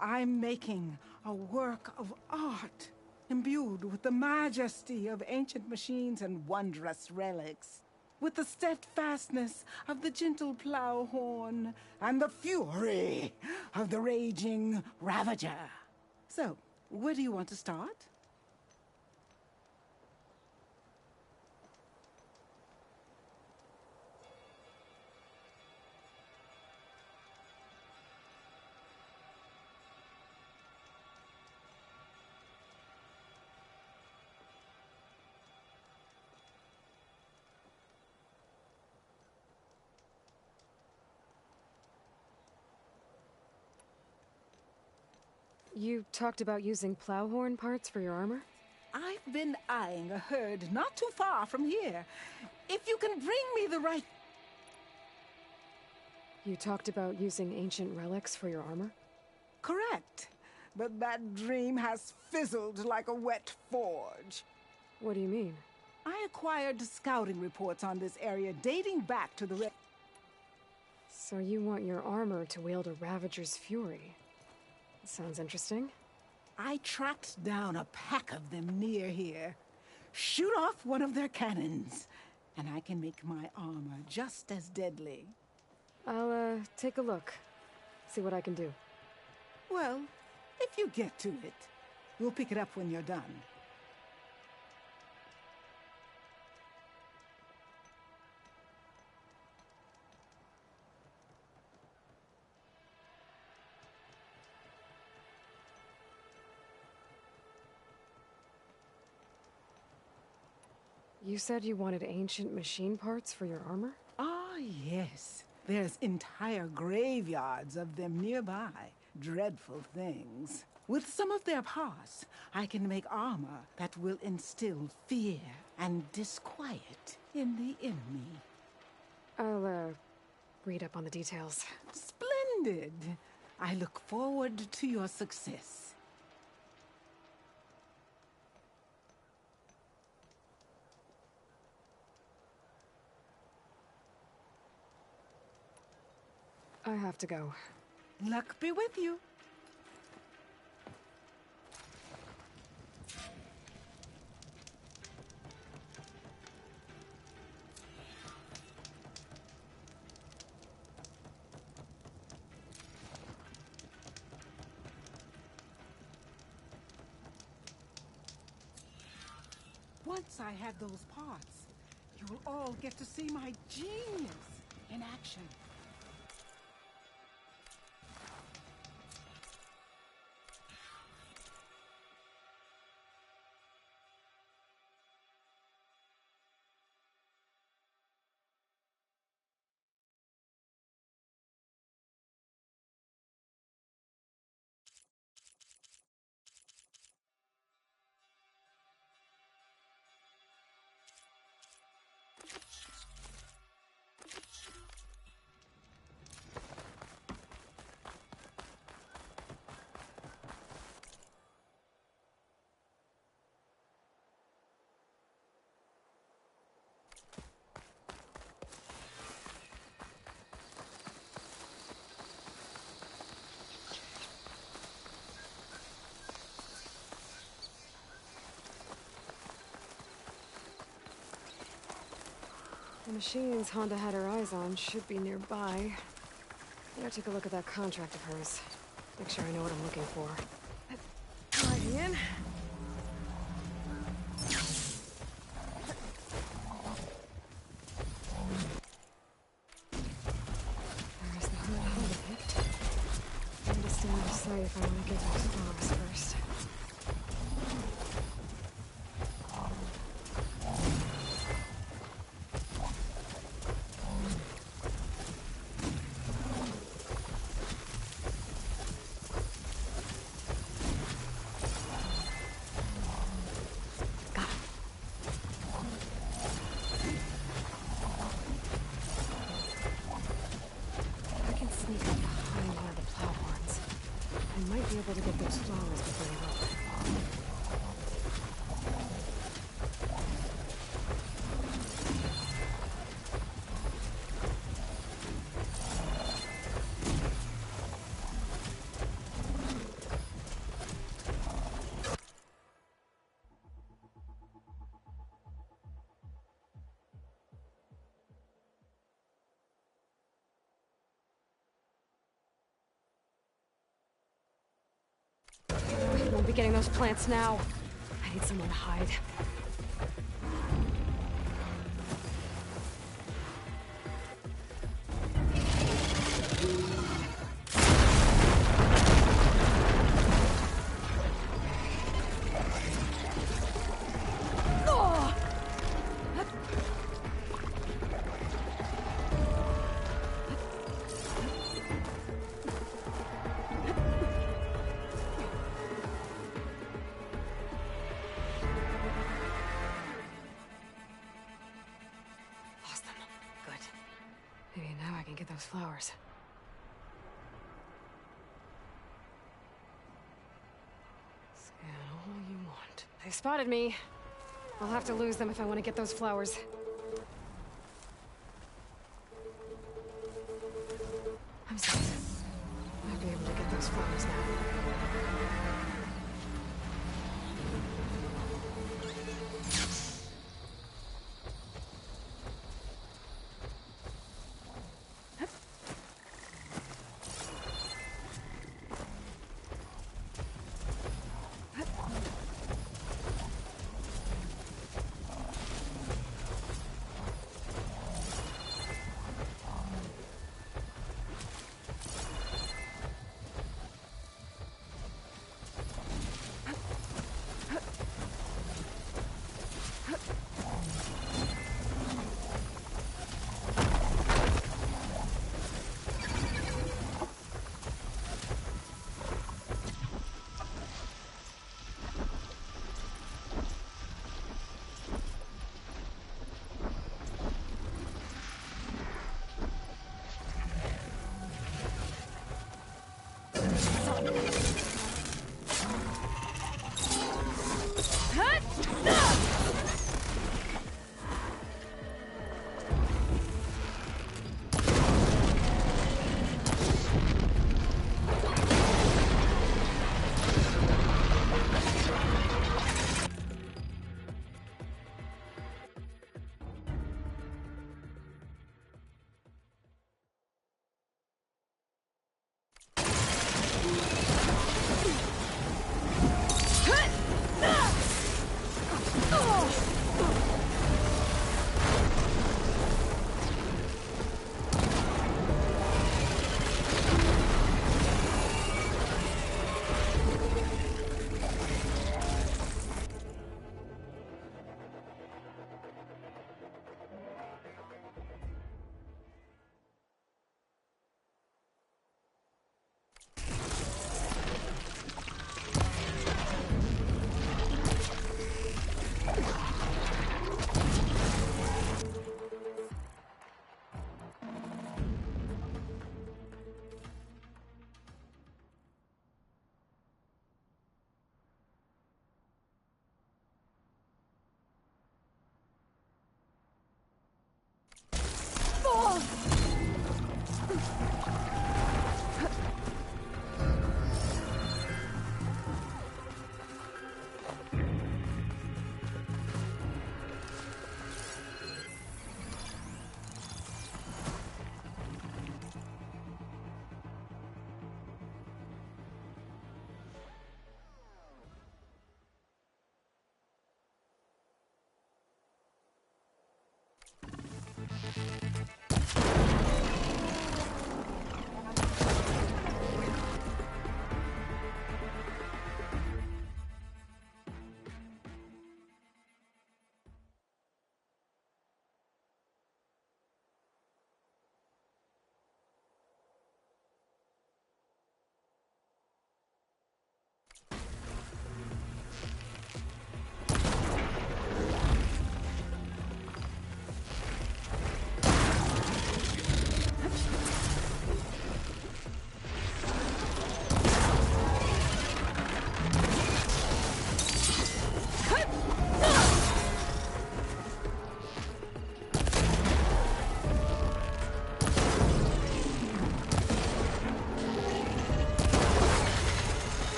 I'm making a work of art, imbued with the majesty of ancient machines and wondrous relics, with the steadfastness of the gentle plow horn and the fury of the raging Ravager. So, where do you want to start? You talked about using plowhorn parts for your armor? I've been eyeing a herd not too far from here. If you can bring me the right... You talked about using ancient relics for your armor? Correct. But that dream has fizzled like a wet forge. What do you mean? I acquired scouting reports on this area dating back to the... So you want your armor to wield a Ravager's fury? Sounds interesting. I tracked down a pack of them near here. Shoot off one of their cannons, and I can make my armor just as deadly. I'll, take a look. See what I can do. Well, if you get to it, we'll pick it up when you're done. You said you wanted ancient machine parts for your armor? Ah, yes. There's entire graveyards of them nearby. Dreadful things. With some of their parts, I can make armor that will instill fear and disquiet in the enemy. I'll, read up on the details. Splendid! I look forward to your success. I have to go. Luck be with you. Once I have those parts, you'll all get to see my genius in action. machines Honda had her eyes on should be nearby. Better take a look at that contract of hers. Make sure I know what I'm looking for. Right in. There's the hood of it. I need to stay out of sight if I want to get those flowers first. Be able to get those flowers before they look. I won't be getting those plants now. I need somewhere to hide. Maybe now I can get those flowers. Scan all you want. They spotted me. I'll have to lose them if I want to get those flowers. I'm safe. I'll be able to get those flowers now.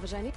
salvage I need.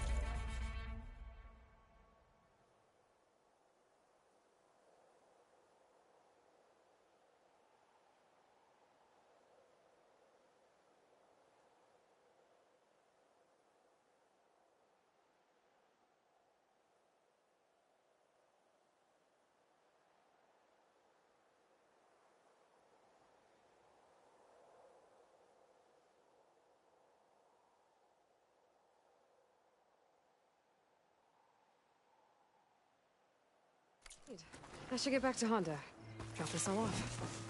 I should get back to Honda. Drop this all off.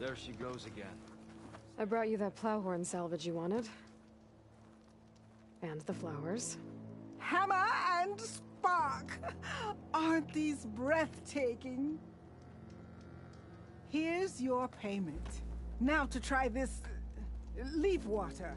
There she goes again. I brought you that plowhorn salvage you wanted. And the flowers. Hammer and spark! Aren't these breathtaking? Here's your payment. Now to try this leaf water.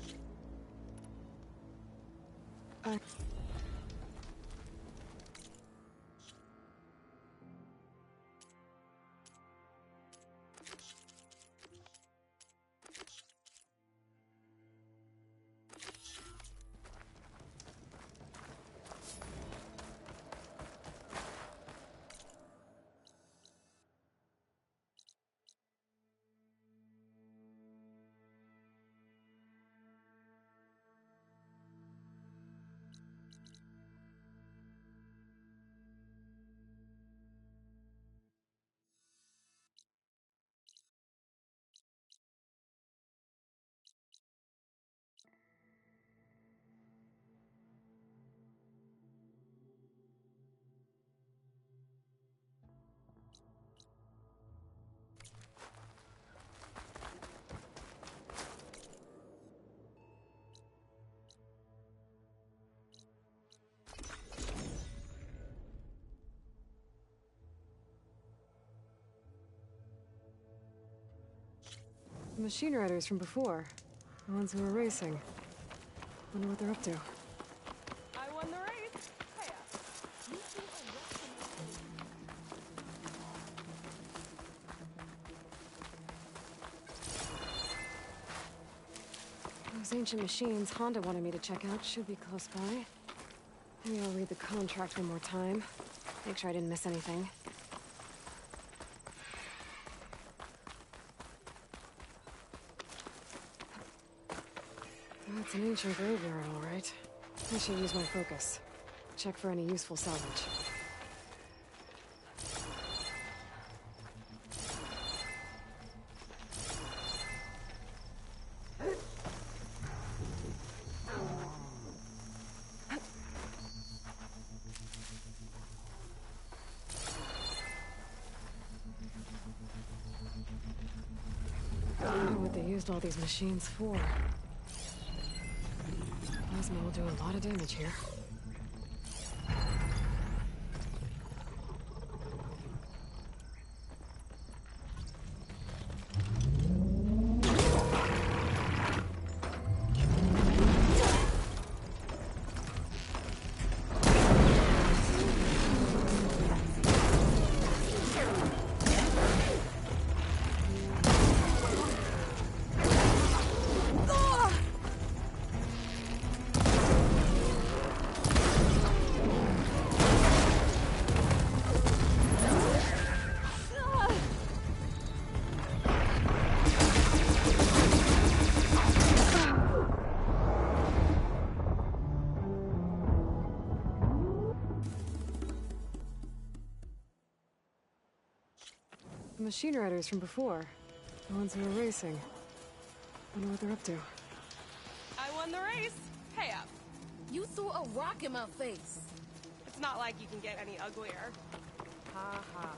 The machine riders from before. The ones who were racing. Wonder what they're up to. I won the race. Hiya. You see Those ancient machines Honda wanted me to check out should be close by. Maybe I'll read the contract one more time. Make sure I didn't miss anything. That's an ancient graveyard, all right. I should use my focus. Check for any useful salvage. I wonder what they used all these machines for. Plasma will do a lot of damage here. machine riders from before. The ones who were racing. Wonder what they're up to. I won the race. Pay up. You threw a rock in my face. It's not like you can get any uglier. Ha ha.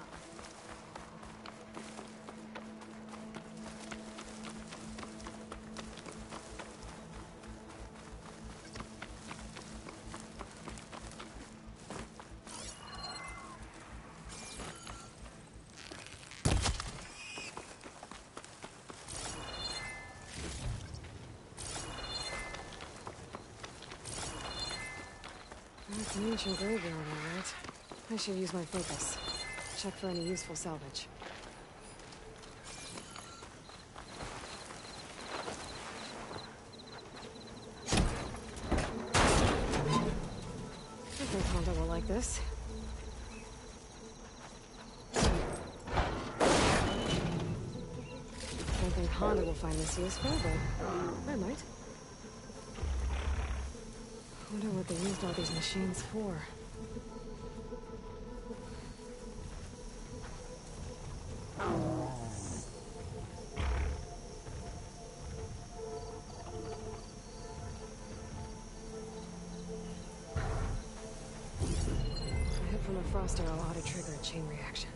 It's an ancient graveyard, all right. I should use my focus. Check for any useful salvage. I think Honda will like this. I don't think Honda will find this useful, but I might. I wonder what they used all these machines for. A hit from a frost arrow ought to trigger a chain reaction.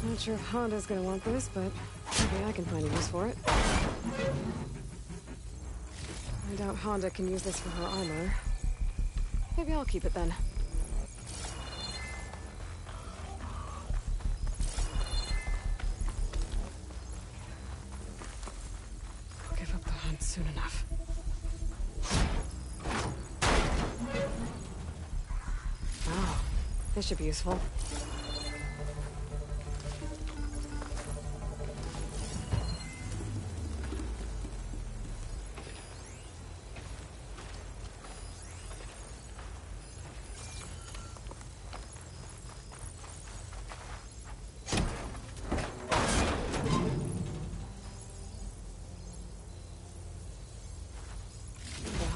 Not sure if Honda's gonna want this, but maybe I can find a use for it. I doubt Honda can use this for her armor. Maybe I'll keep it then. I'll give up the hunt soon enough. Oh, this should be useful.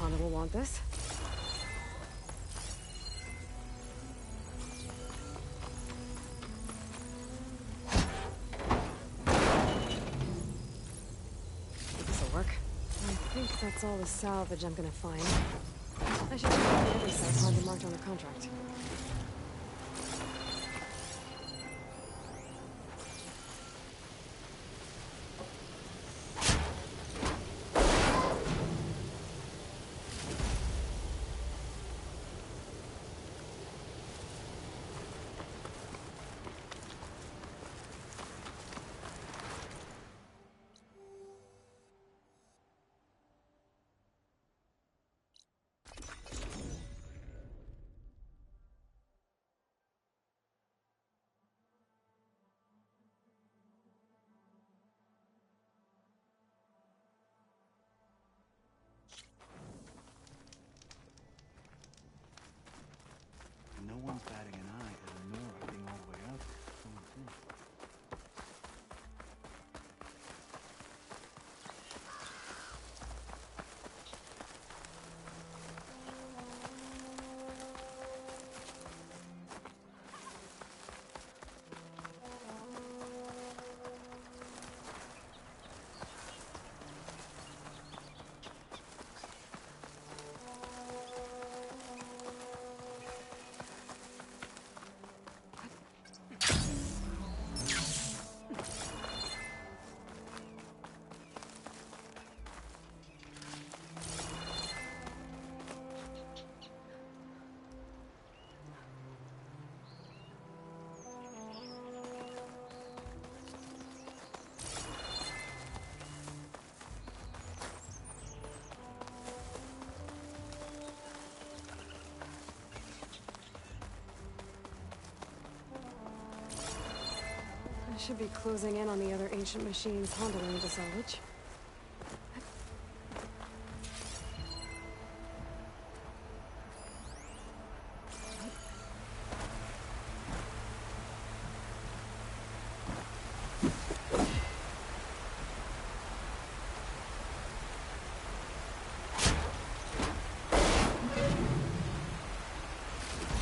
Honda will want this. This'll work. I think that's all the salvage I'm gonna find. I should check out the other site Honda marked on the contract. No one's batting an eye at Nora being all the way out there. I should be closing in on the other ancient machines Honda wanted to salvage.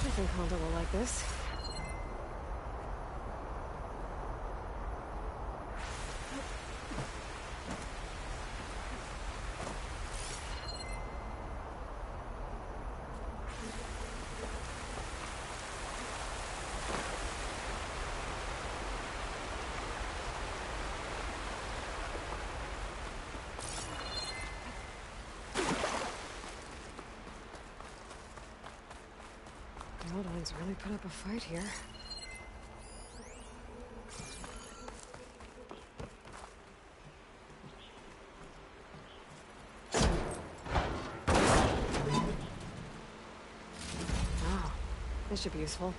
I think Honda will like this. Oldlings really put up a fight here. Wow, this should be useful.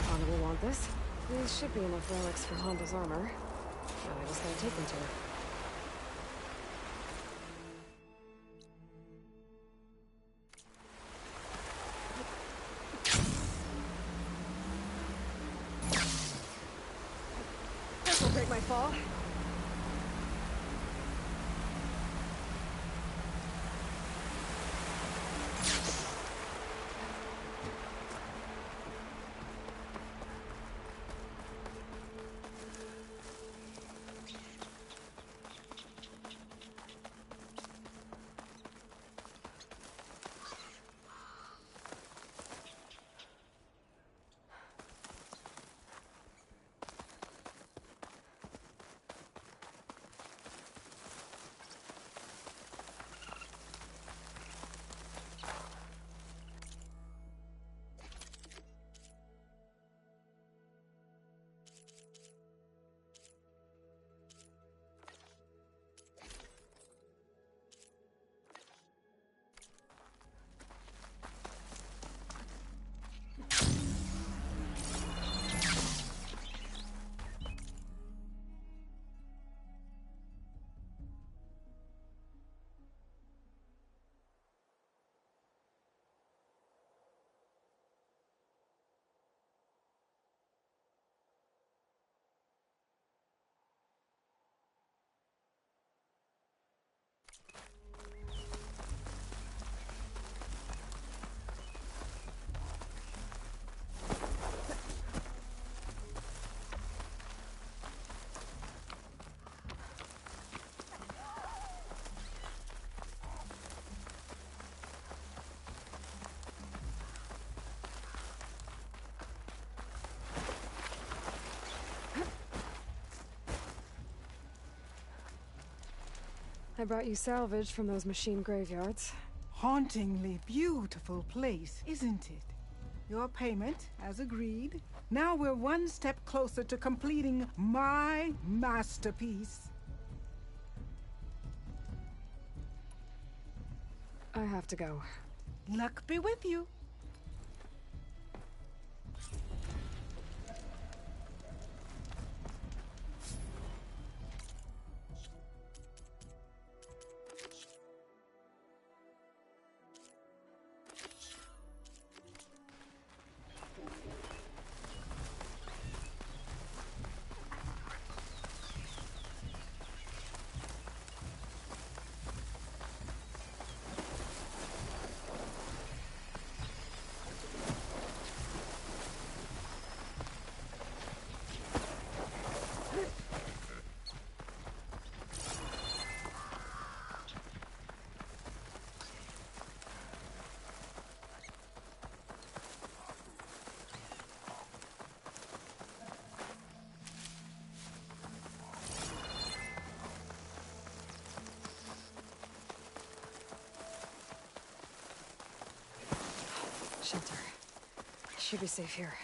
Honda will want this. These should be enough relics for Honda's armor. Now I just gotta take them to her. This'll break my fall. I brought you salvage from those machine graveyards. Hauntingly beautiful place, isn't it? Your payment, as agreed. Now we're one step closer to completing my masterpiece. I have to go. Luck be with you. Shelter. Should be safe here.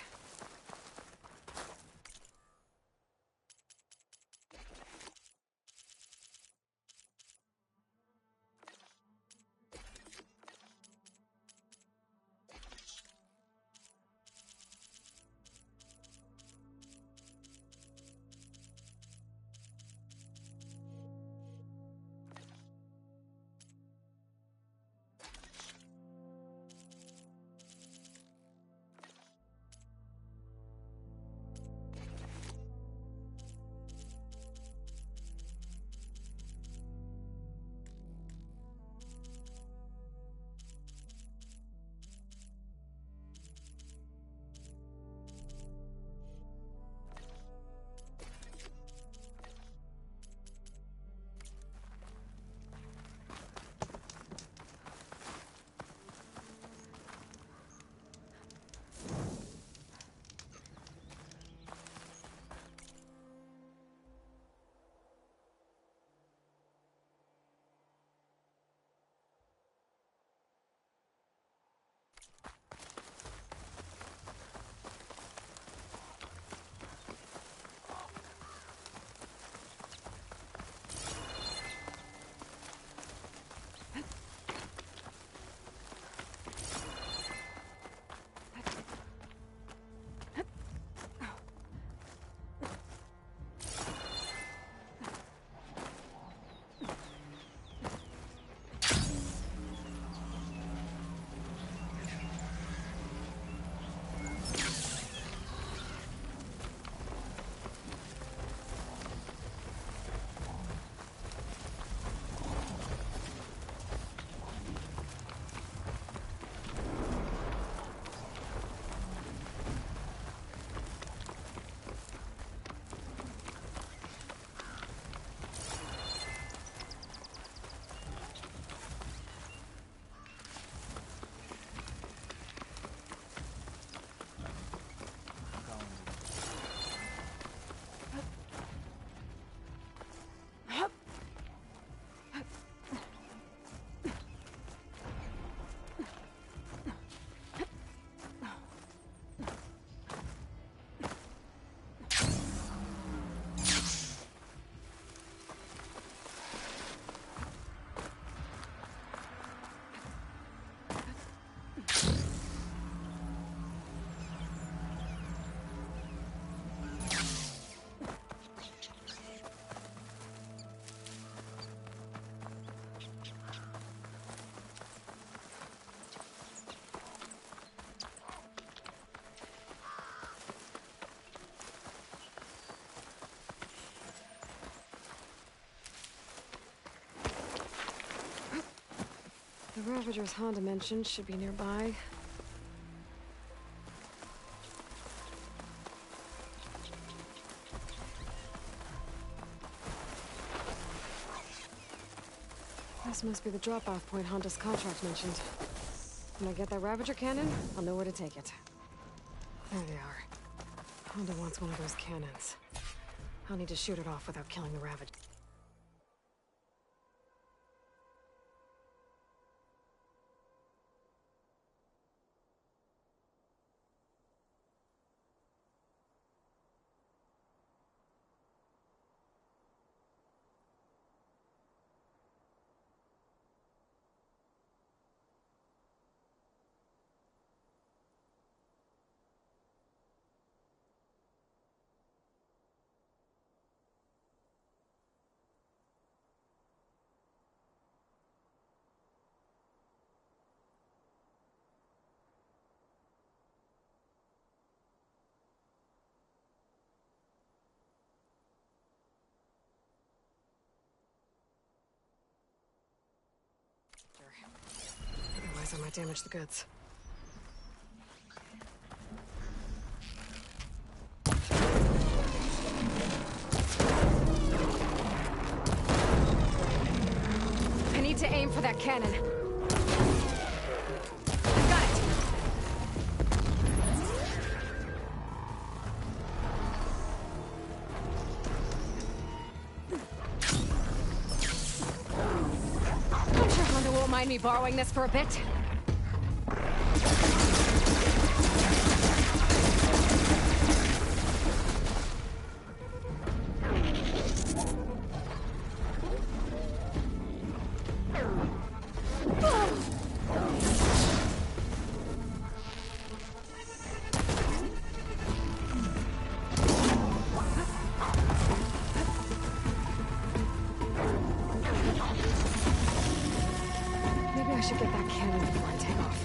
The Ravager's Honda mentioned should be nearby. This must be the drop-off point Honda's contract mentioned. When I get that Ravager cannon, I'll know where to take it. There they are. Honda wants one of those cannons. I'll need to shoot it off without killing the Ravager. I might damage the goods. I need to aim for that cannon. Got it! I'm sure Honda won't mind me borrowing this for a bit. Maybe I should get that cannon before I take off.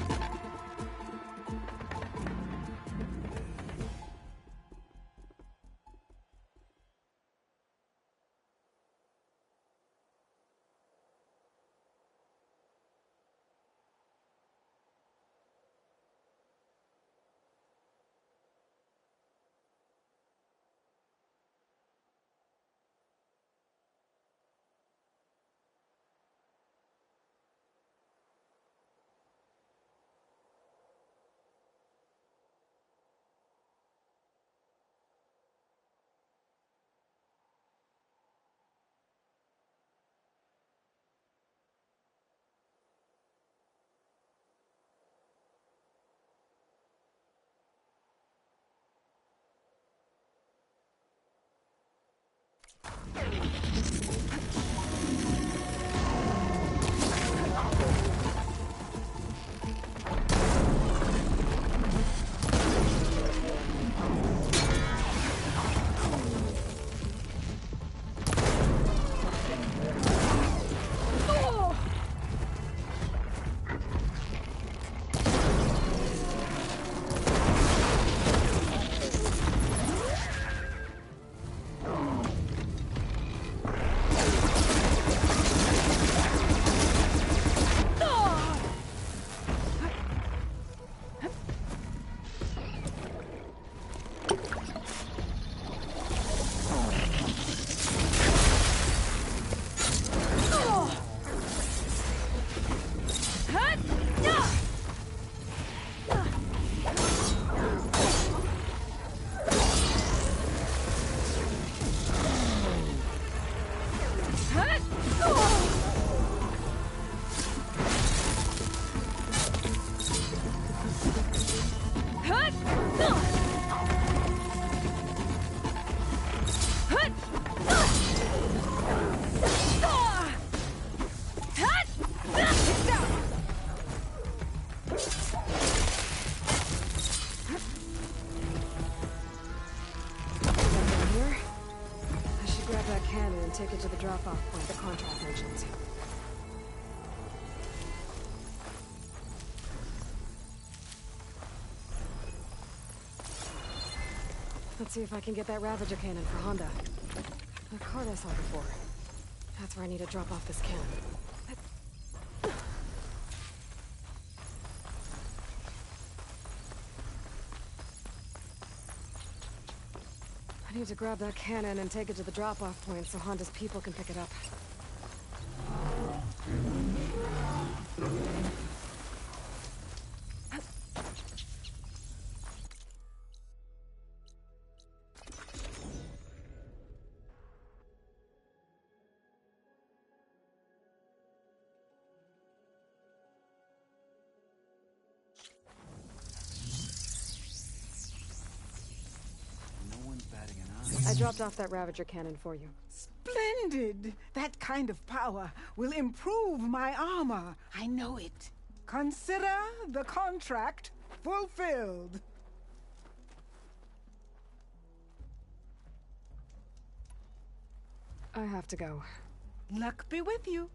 Take it to the drop-off point the contract mentions. Let's see if I can get that Ravager cannon for Honda. The card I saw before. That's where I need to drop off this cannon. I need to grab that cannon and take it to the drop-off point so Honda's people can pick it up. I dropped off that Ravager cannon for you. Splendid! That kind of power will improve my armor. I know it. Consider the contract fulfilled. I have to go. Luck be with you.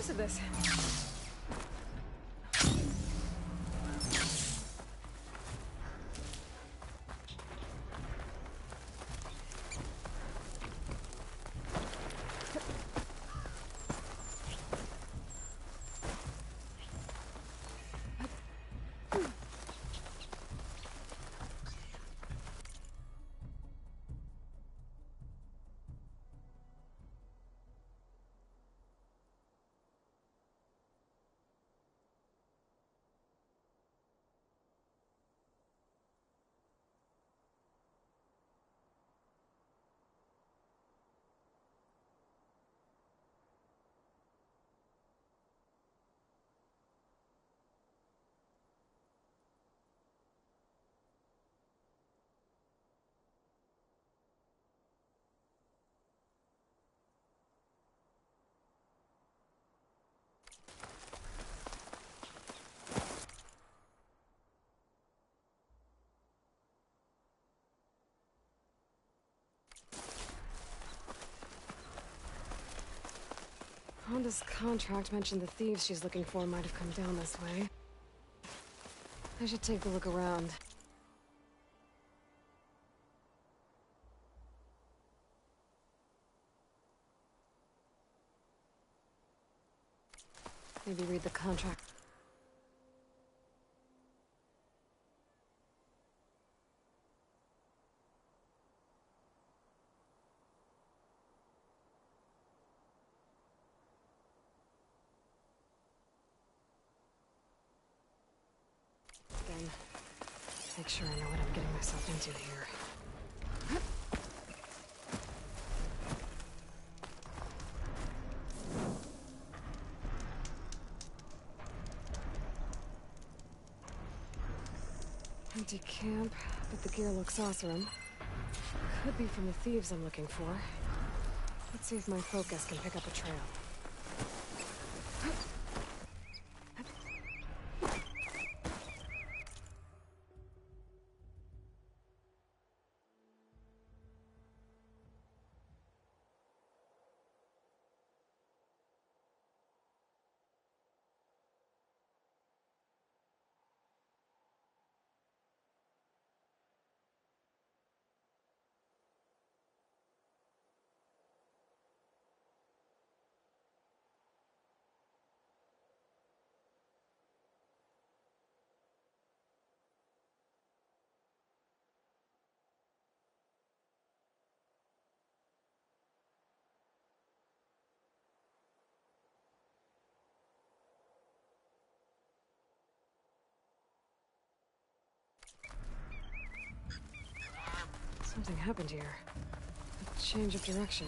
use of this. Honda's contract mentioned the thieves she's looking for might have come down this way. I should take a look around. Maybe read the contract. Again, make sure I know what I'm getting myself into here. Empty camp, but the gear looks awesome. Could be from the thieves I'm looking for. Let's see if my focus can pick up a trail. Something happened here. A change of direction.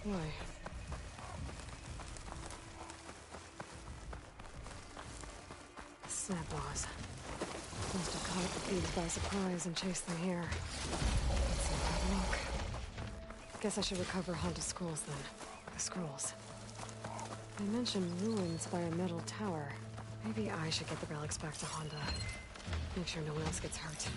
Why? Snap-laws. Must have caught the thieves by surprise and chased them here. Let's see if I look. Guess I should recover Honda's scrolls then. The scrolls. They mentioned ruins by a metal tower. Maybe I should get the relics back to Honda. Make sure no one else gets hurt.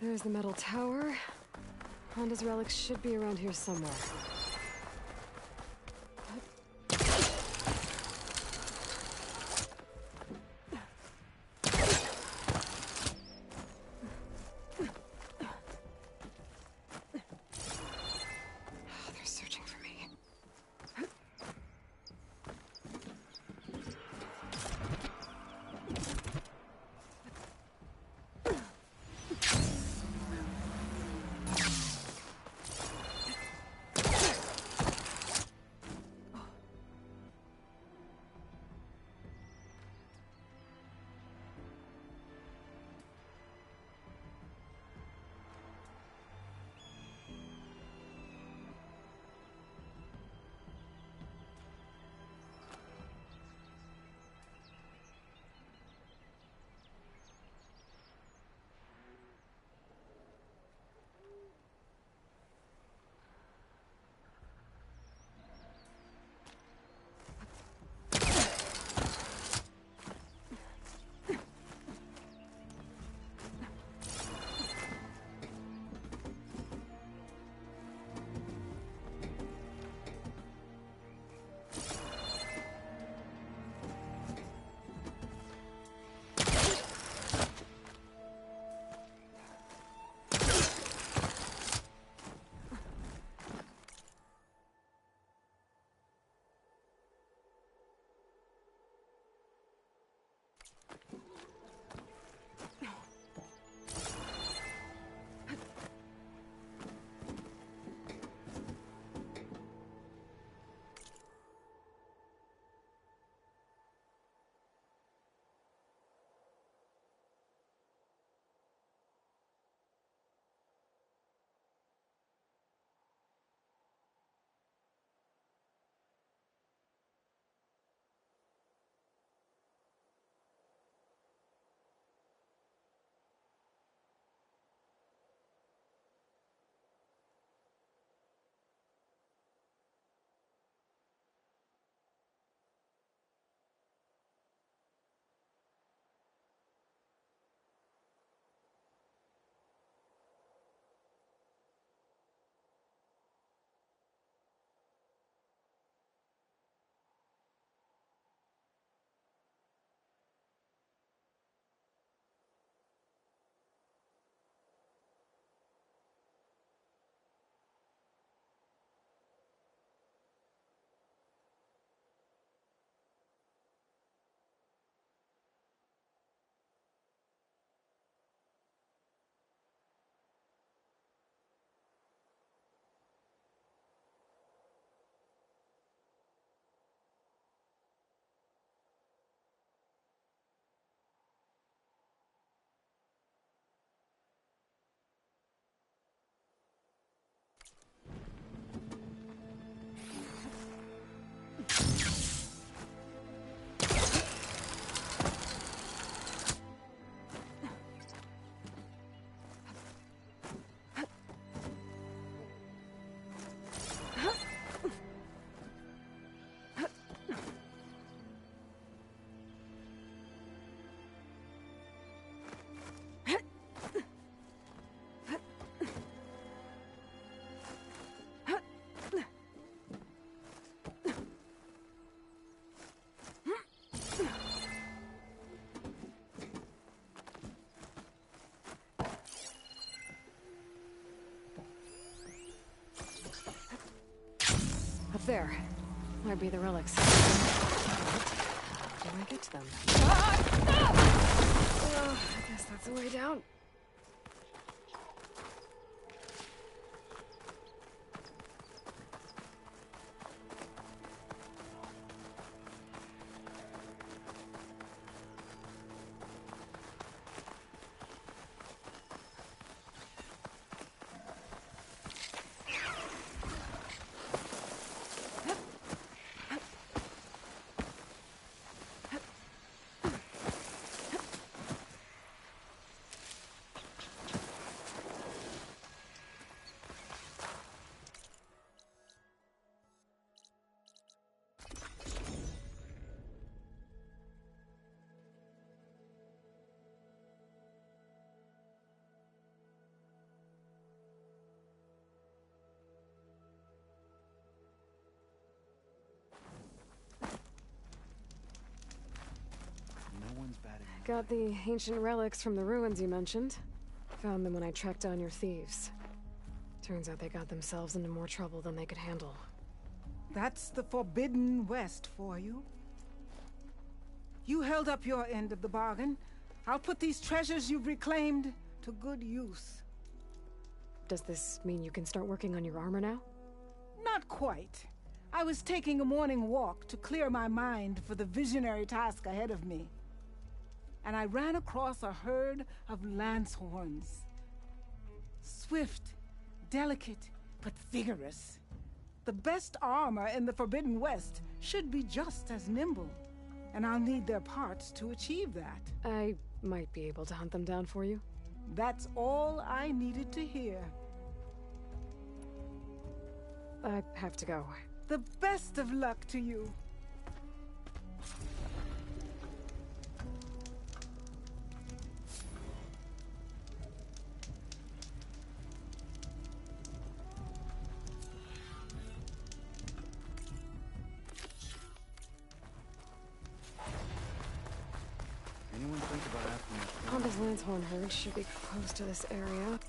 There's the metal tower. Honda's relics should be around here somewhere. They're searching for me. Up there. Might be the relics. How do I get to them? I guess that's the way down. got the ancient relics from the ruins you mentioned. Found them when I tracked down your thieves. Turns out they got themselves into more trouble than they could handle. That's the Forbidden West for you. You held up your end of the bargain. I'll put these treasures you've reclaimed to good use. Does this mean you can start working on your armor now? Not quite. I was taking a morning walk to clear my mind for the visionary task ahead of me. And I ran across a herd of lancehorns. Swift, delicate, but vigorous. The best armor in the Forbidden West should be just as nimble. And I'll need their parts to achieve that. I might be able to hunt them down for you. That's all I needed to hear. I have to go. The best of luck to you. Anyone think about asking us? Honda's Lancehorn herd should be close to this area.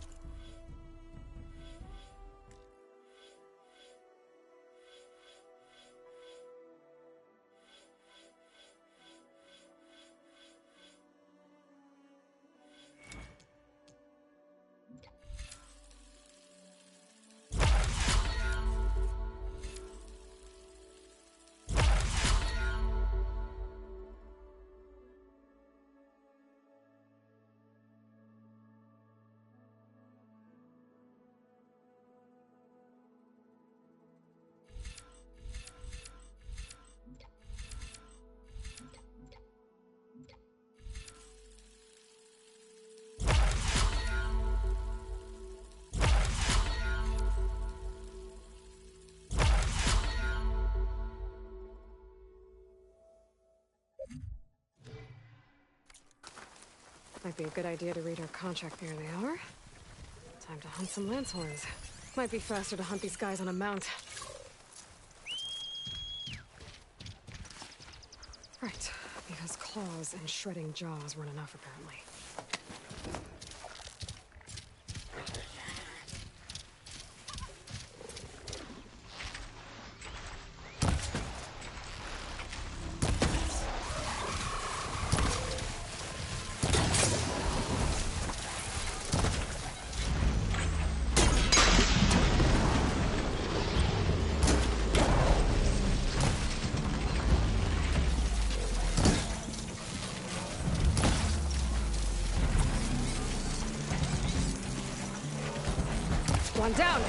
Might be a good idea to read our contract. There they are. Time to hunt some lancehorns. Might be faster to hunt these guys on a mount. Right, because claws and shredding jaws weren't enough, apparently. One down.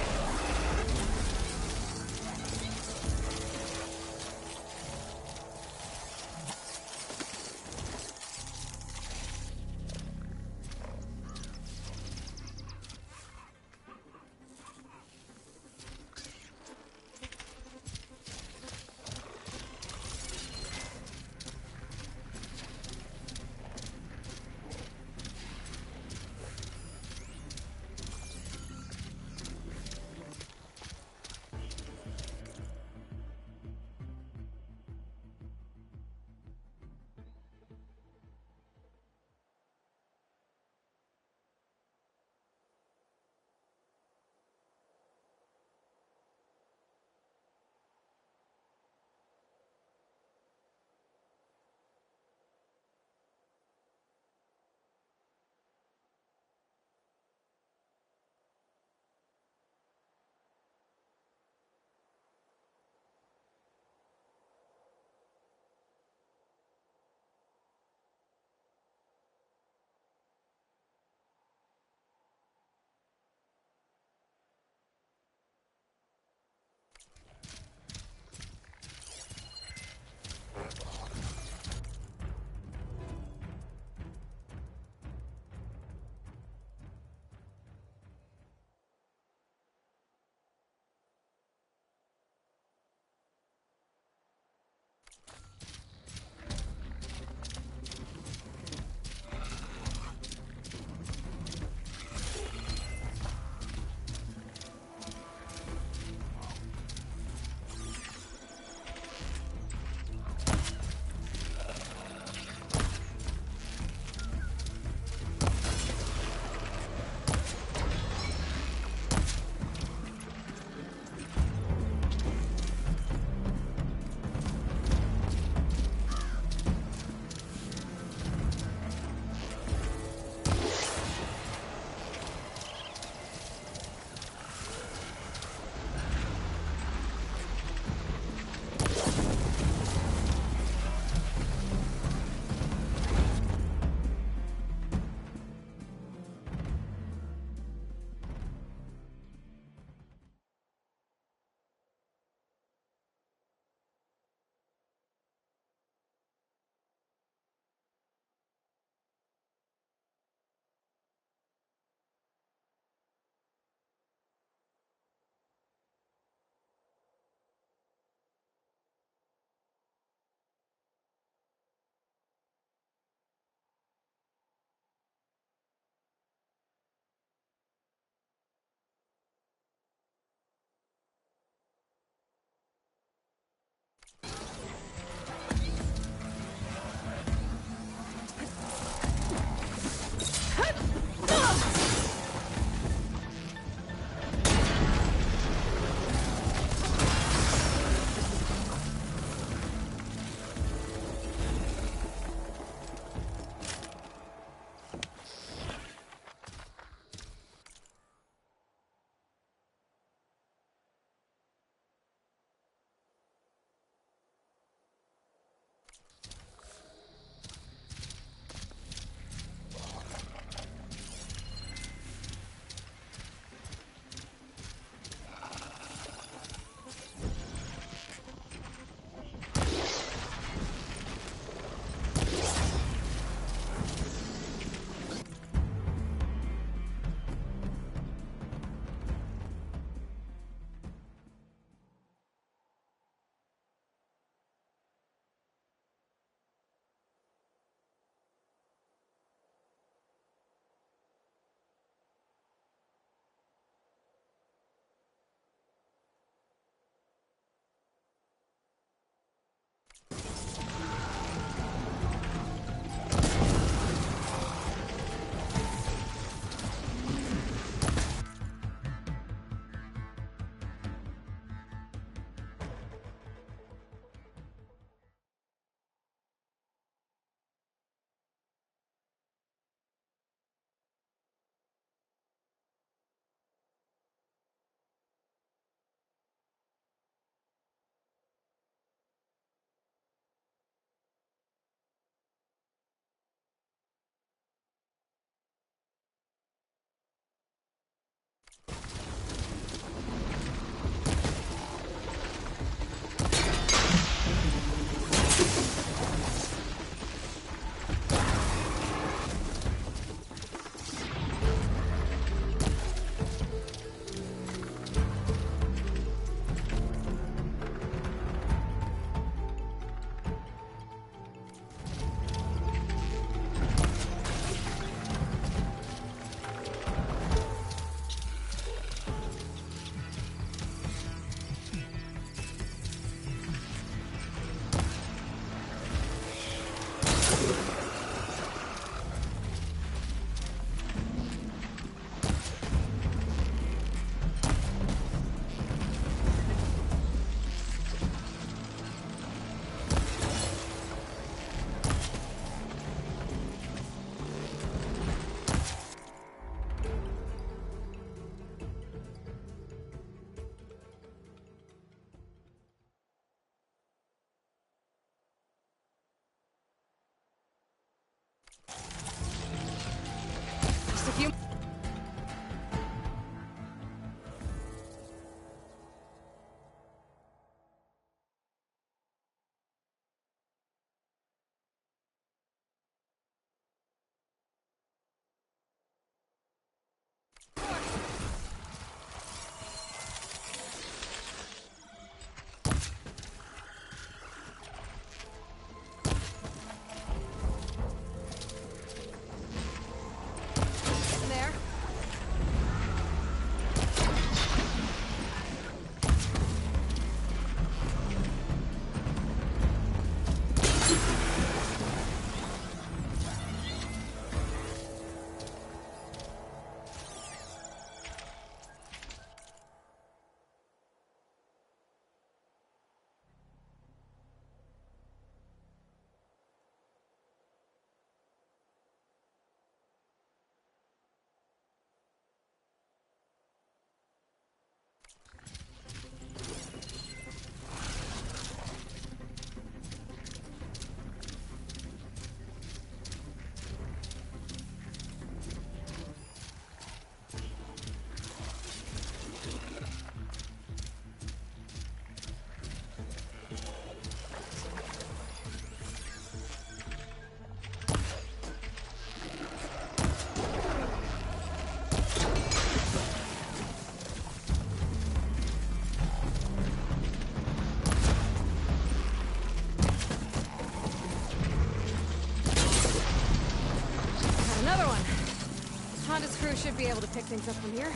Honda's crew should be able to pick things up from here.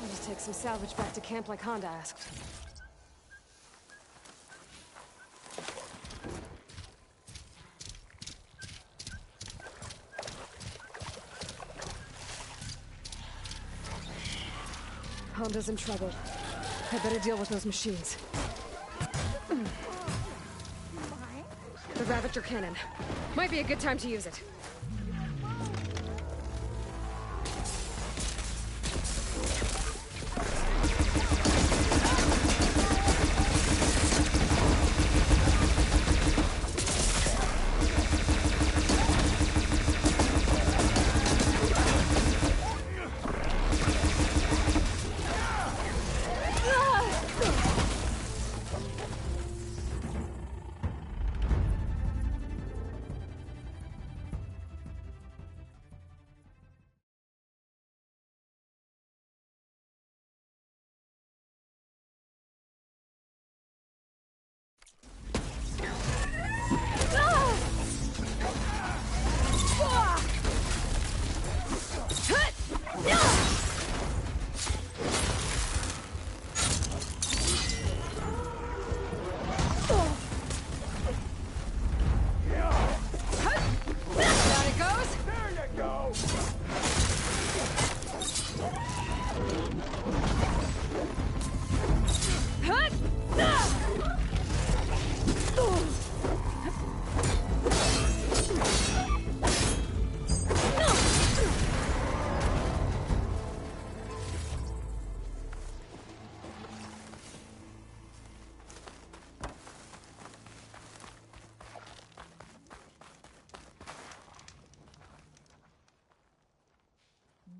I'll just take some salvage back to camp like Honda asked. Honda's in trouble. I better deal with those machines. The Ravager cannon. Might be a good time to use it.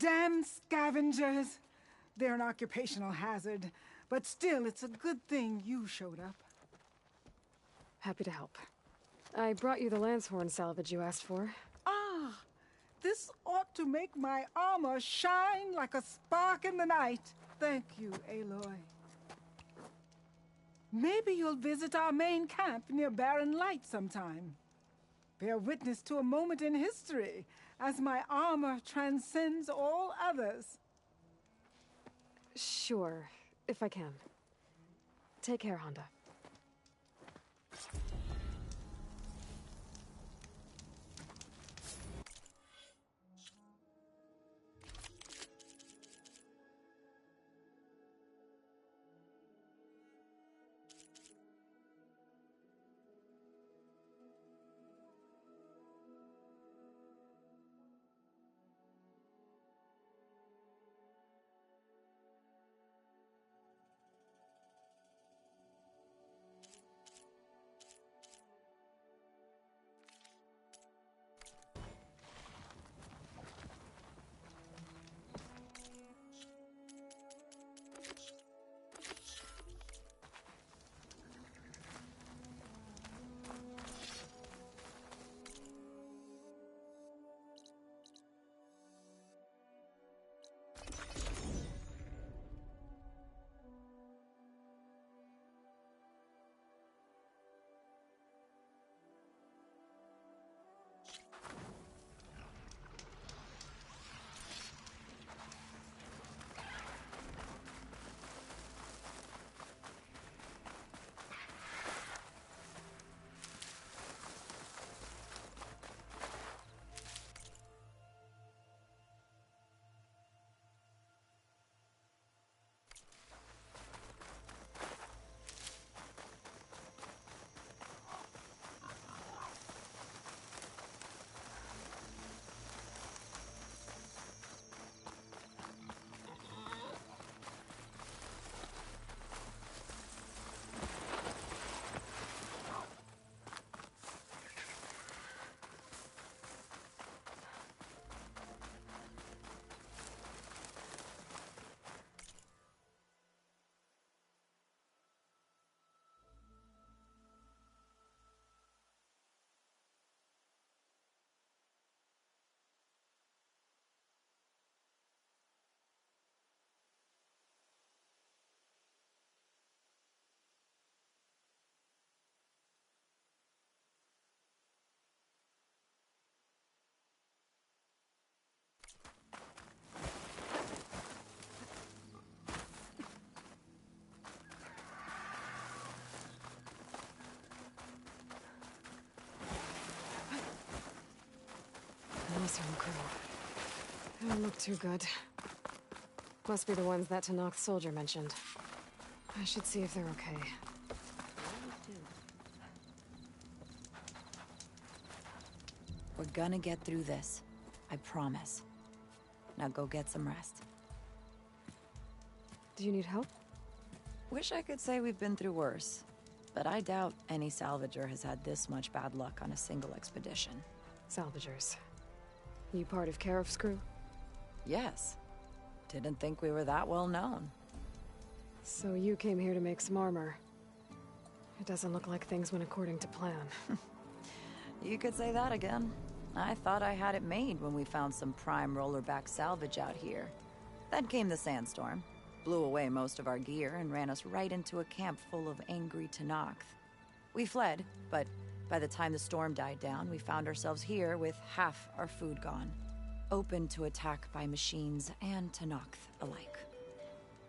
Damn scavengers! They're an occupational hazard, but still, it's a good thing you showed up. Happy to help. I brought you the Lancehorn salvage you asked for. Ah! This ought to make my armor shine like a spark in the night. Thank you, Aloy. Maybe you'll visit our main camp near Barren Light sometime. Bear witness to a moment in history as my armor transcends all others. Sure, if I can. Take care, Honda. Missons crew. They don't look too good. Must be the ones that Tanakh soldier mentioned. I should see if they're okay. We're gonna get through this. I promise. Now go get some rest. Do you need help? Wish I could say we've been through worse, but I doubt any salvager has had this much bad luck on a single expedition. Salvagers. You part of Karif's crew? Yes. Didn't think we were that well known. So you came here to make some armor. It doesn't look like things went according to plan. You could say that again. I thought I had it made when we found some prime rollerback salvage out here. Then came the sandstorm, blew away most of our gear, and ran us right into a camp full of angry Tanakh. We fled, but by the time the storm died down, we found ourselves here with half our food gone. Open to attack by machines and Tanakh alike.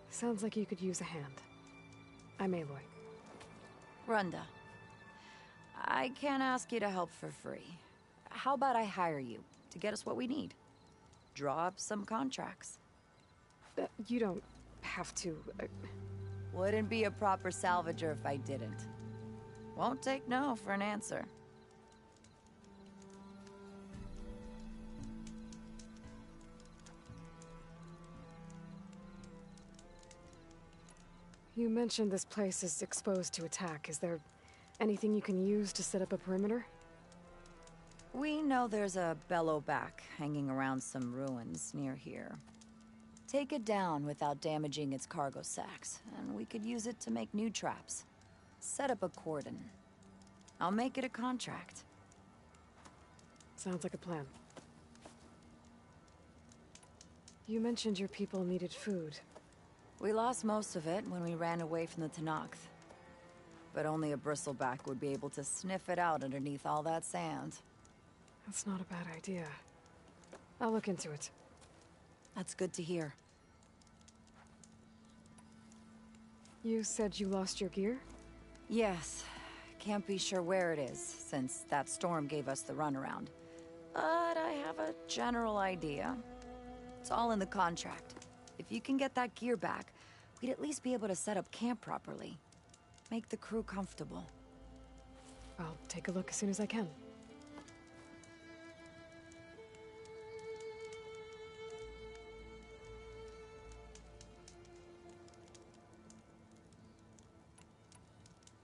Sounds like you could use a hand. I'm Aloy. Runda. I can't ask you to help for free. How about I hire you to get us what we need? Draw up some contracts. You don't have to... Wouldn't be a proper salvager if I didn't. Won't take no for an answer. You mentioned this place is exposed to attack. Is there anything you can use to set up a perimeter? We know there's a bellowback hanging around some ruins near here. Take it down without damaging its cargo sacks, and we could use it to make new traps. Set up a cordon. I'll make it a contract. Sounds like a plan. You mentioned your people needed food. We lost most of it when we ran away from the Tanakh. But only a bristleback would be able to sniff it out underneath all that sand. That's not a bad idea. I'll look into it. That's good to hear. You said you lost your gear? Yes. Can't be sure where it is, since that storm gave us the runaround. But I have a general idea. It's all in the contract. If you can get that gear back, we'd at least be able to set up camp properly. Make the crew comfortable. I'll take a look as soon as I can.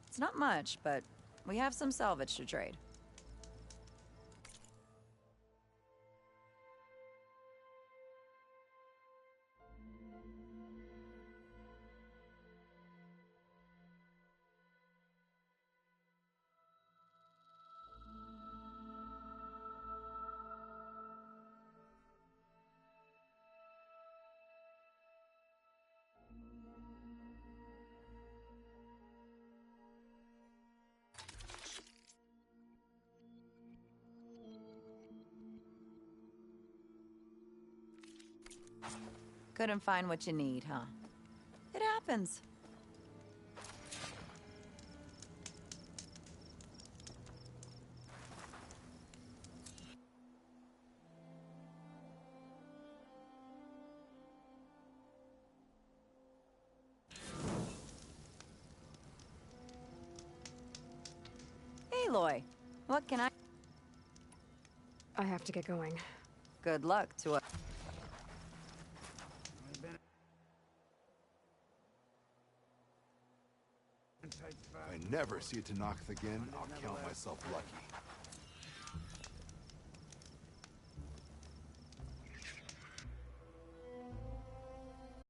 It's not much, but we have some salvage to trade. Couldn't find what you need, huh? It happens. Aloy, what can I... I have to get going. Good luck to us. If I never see Tanakh again, I'll count myself lucky.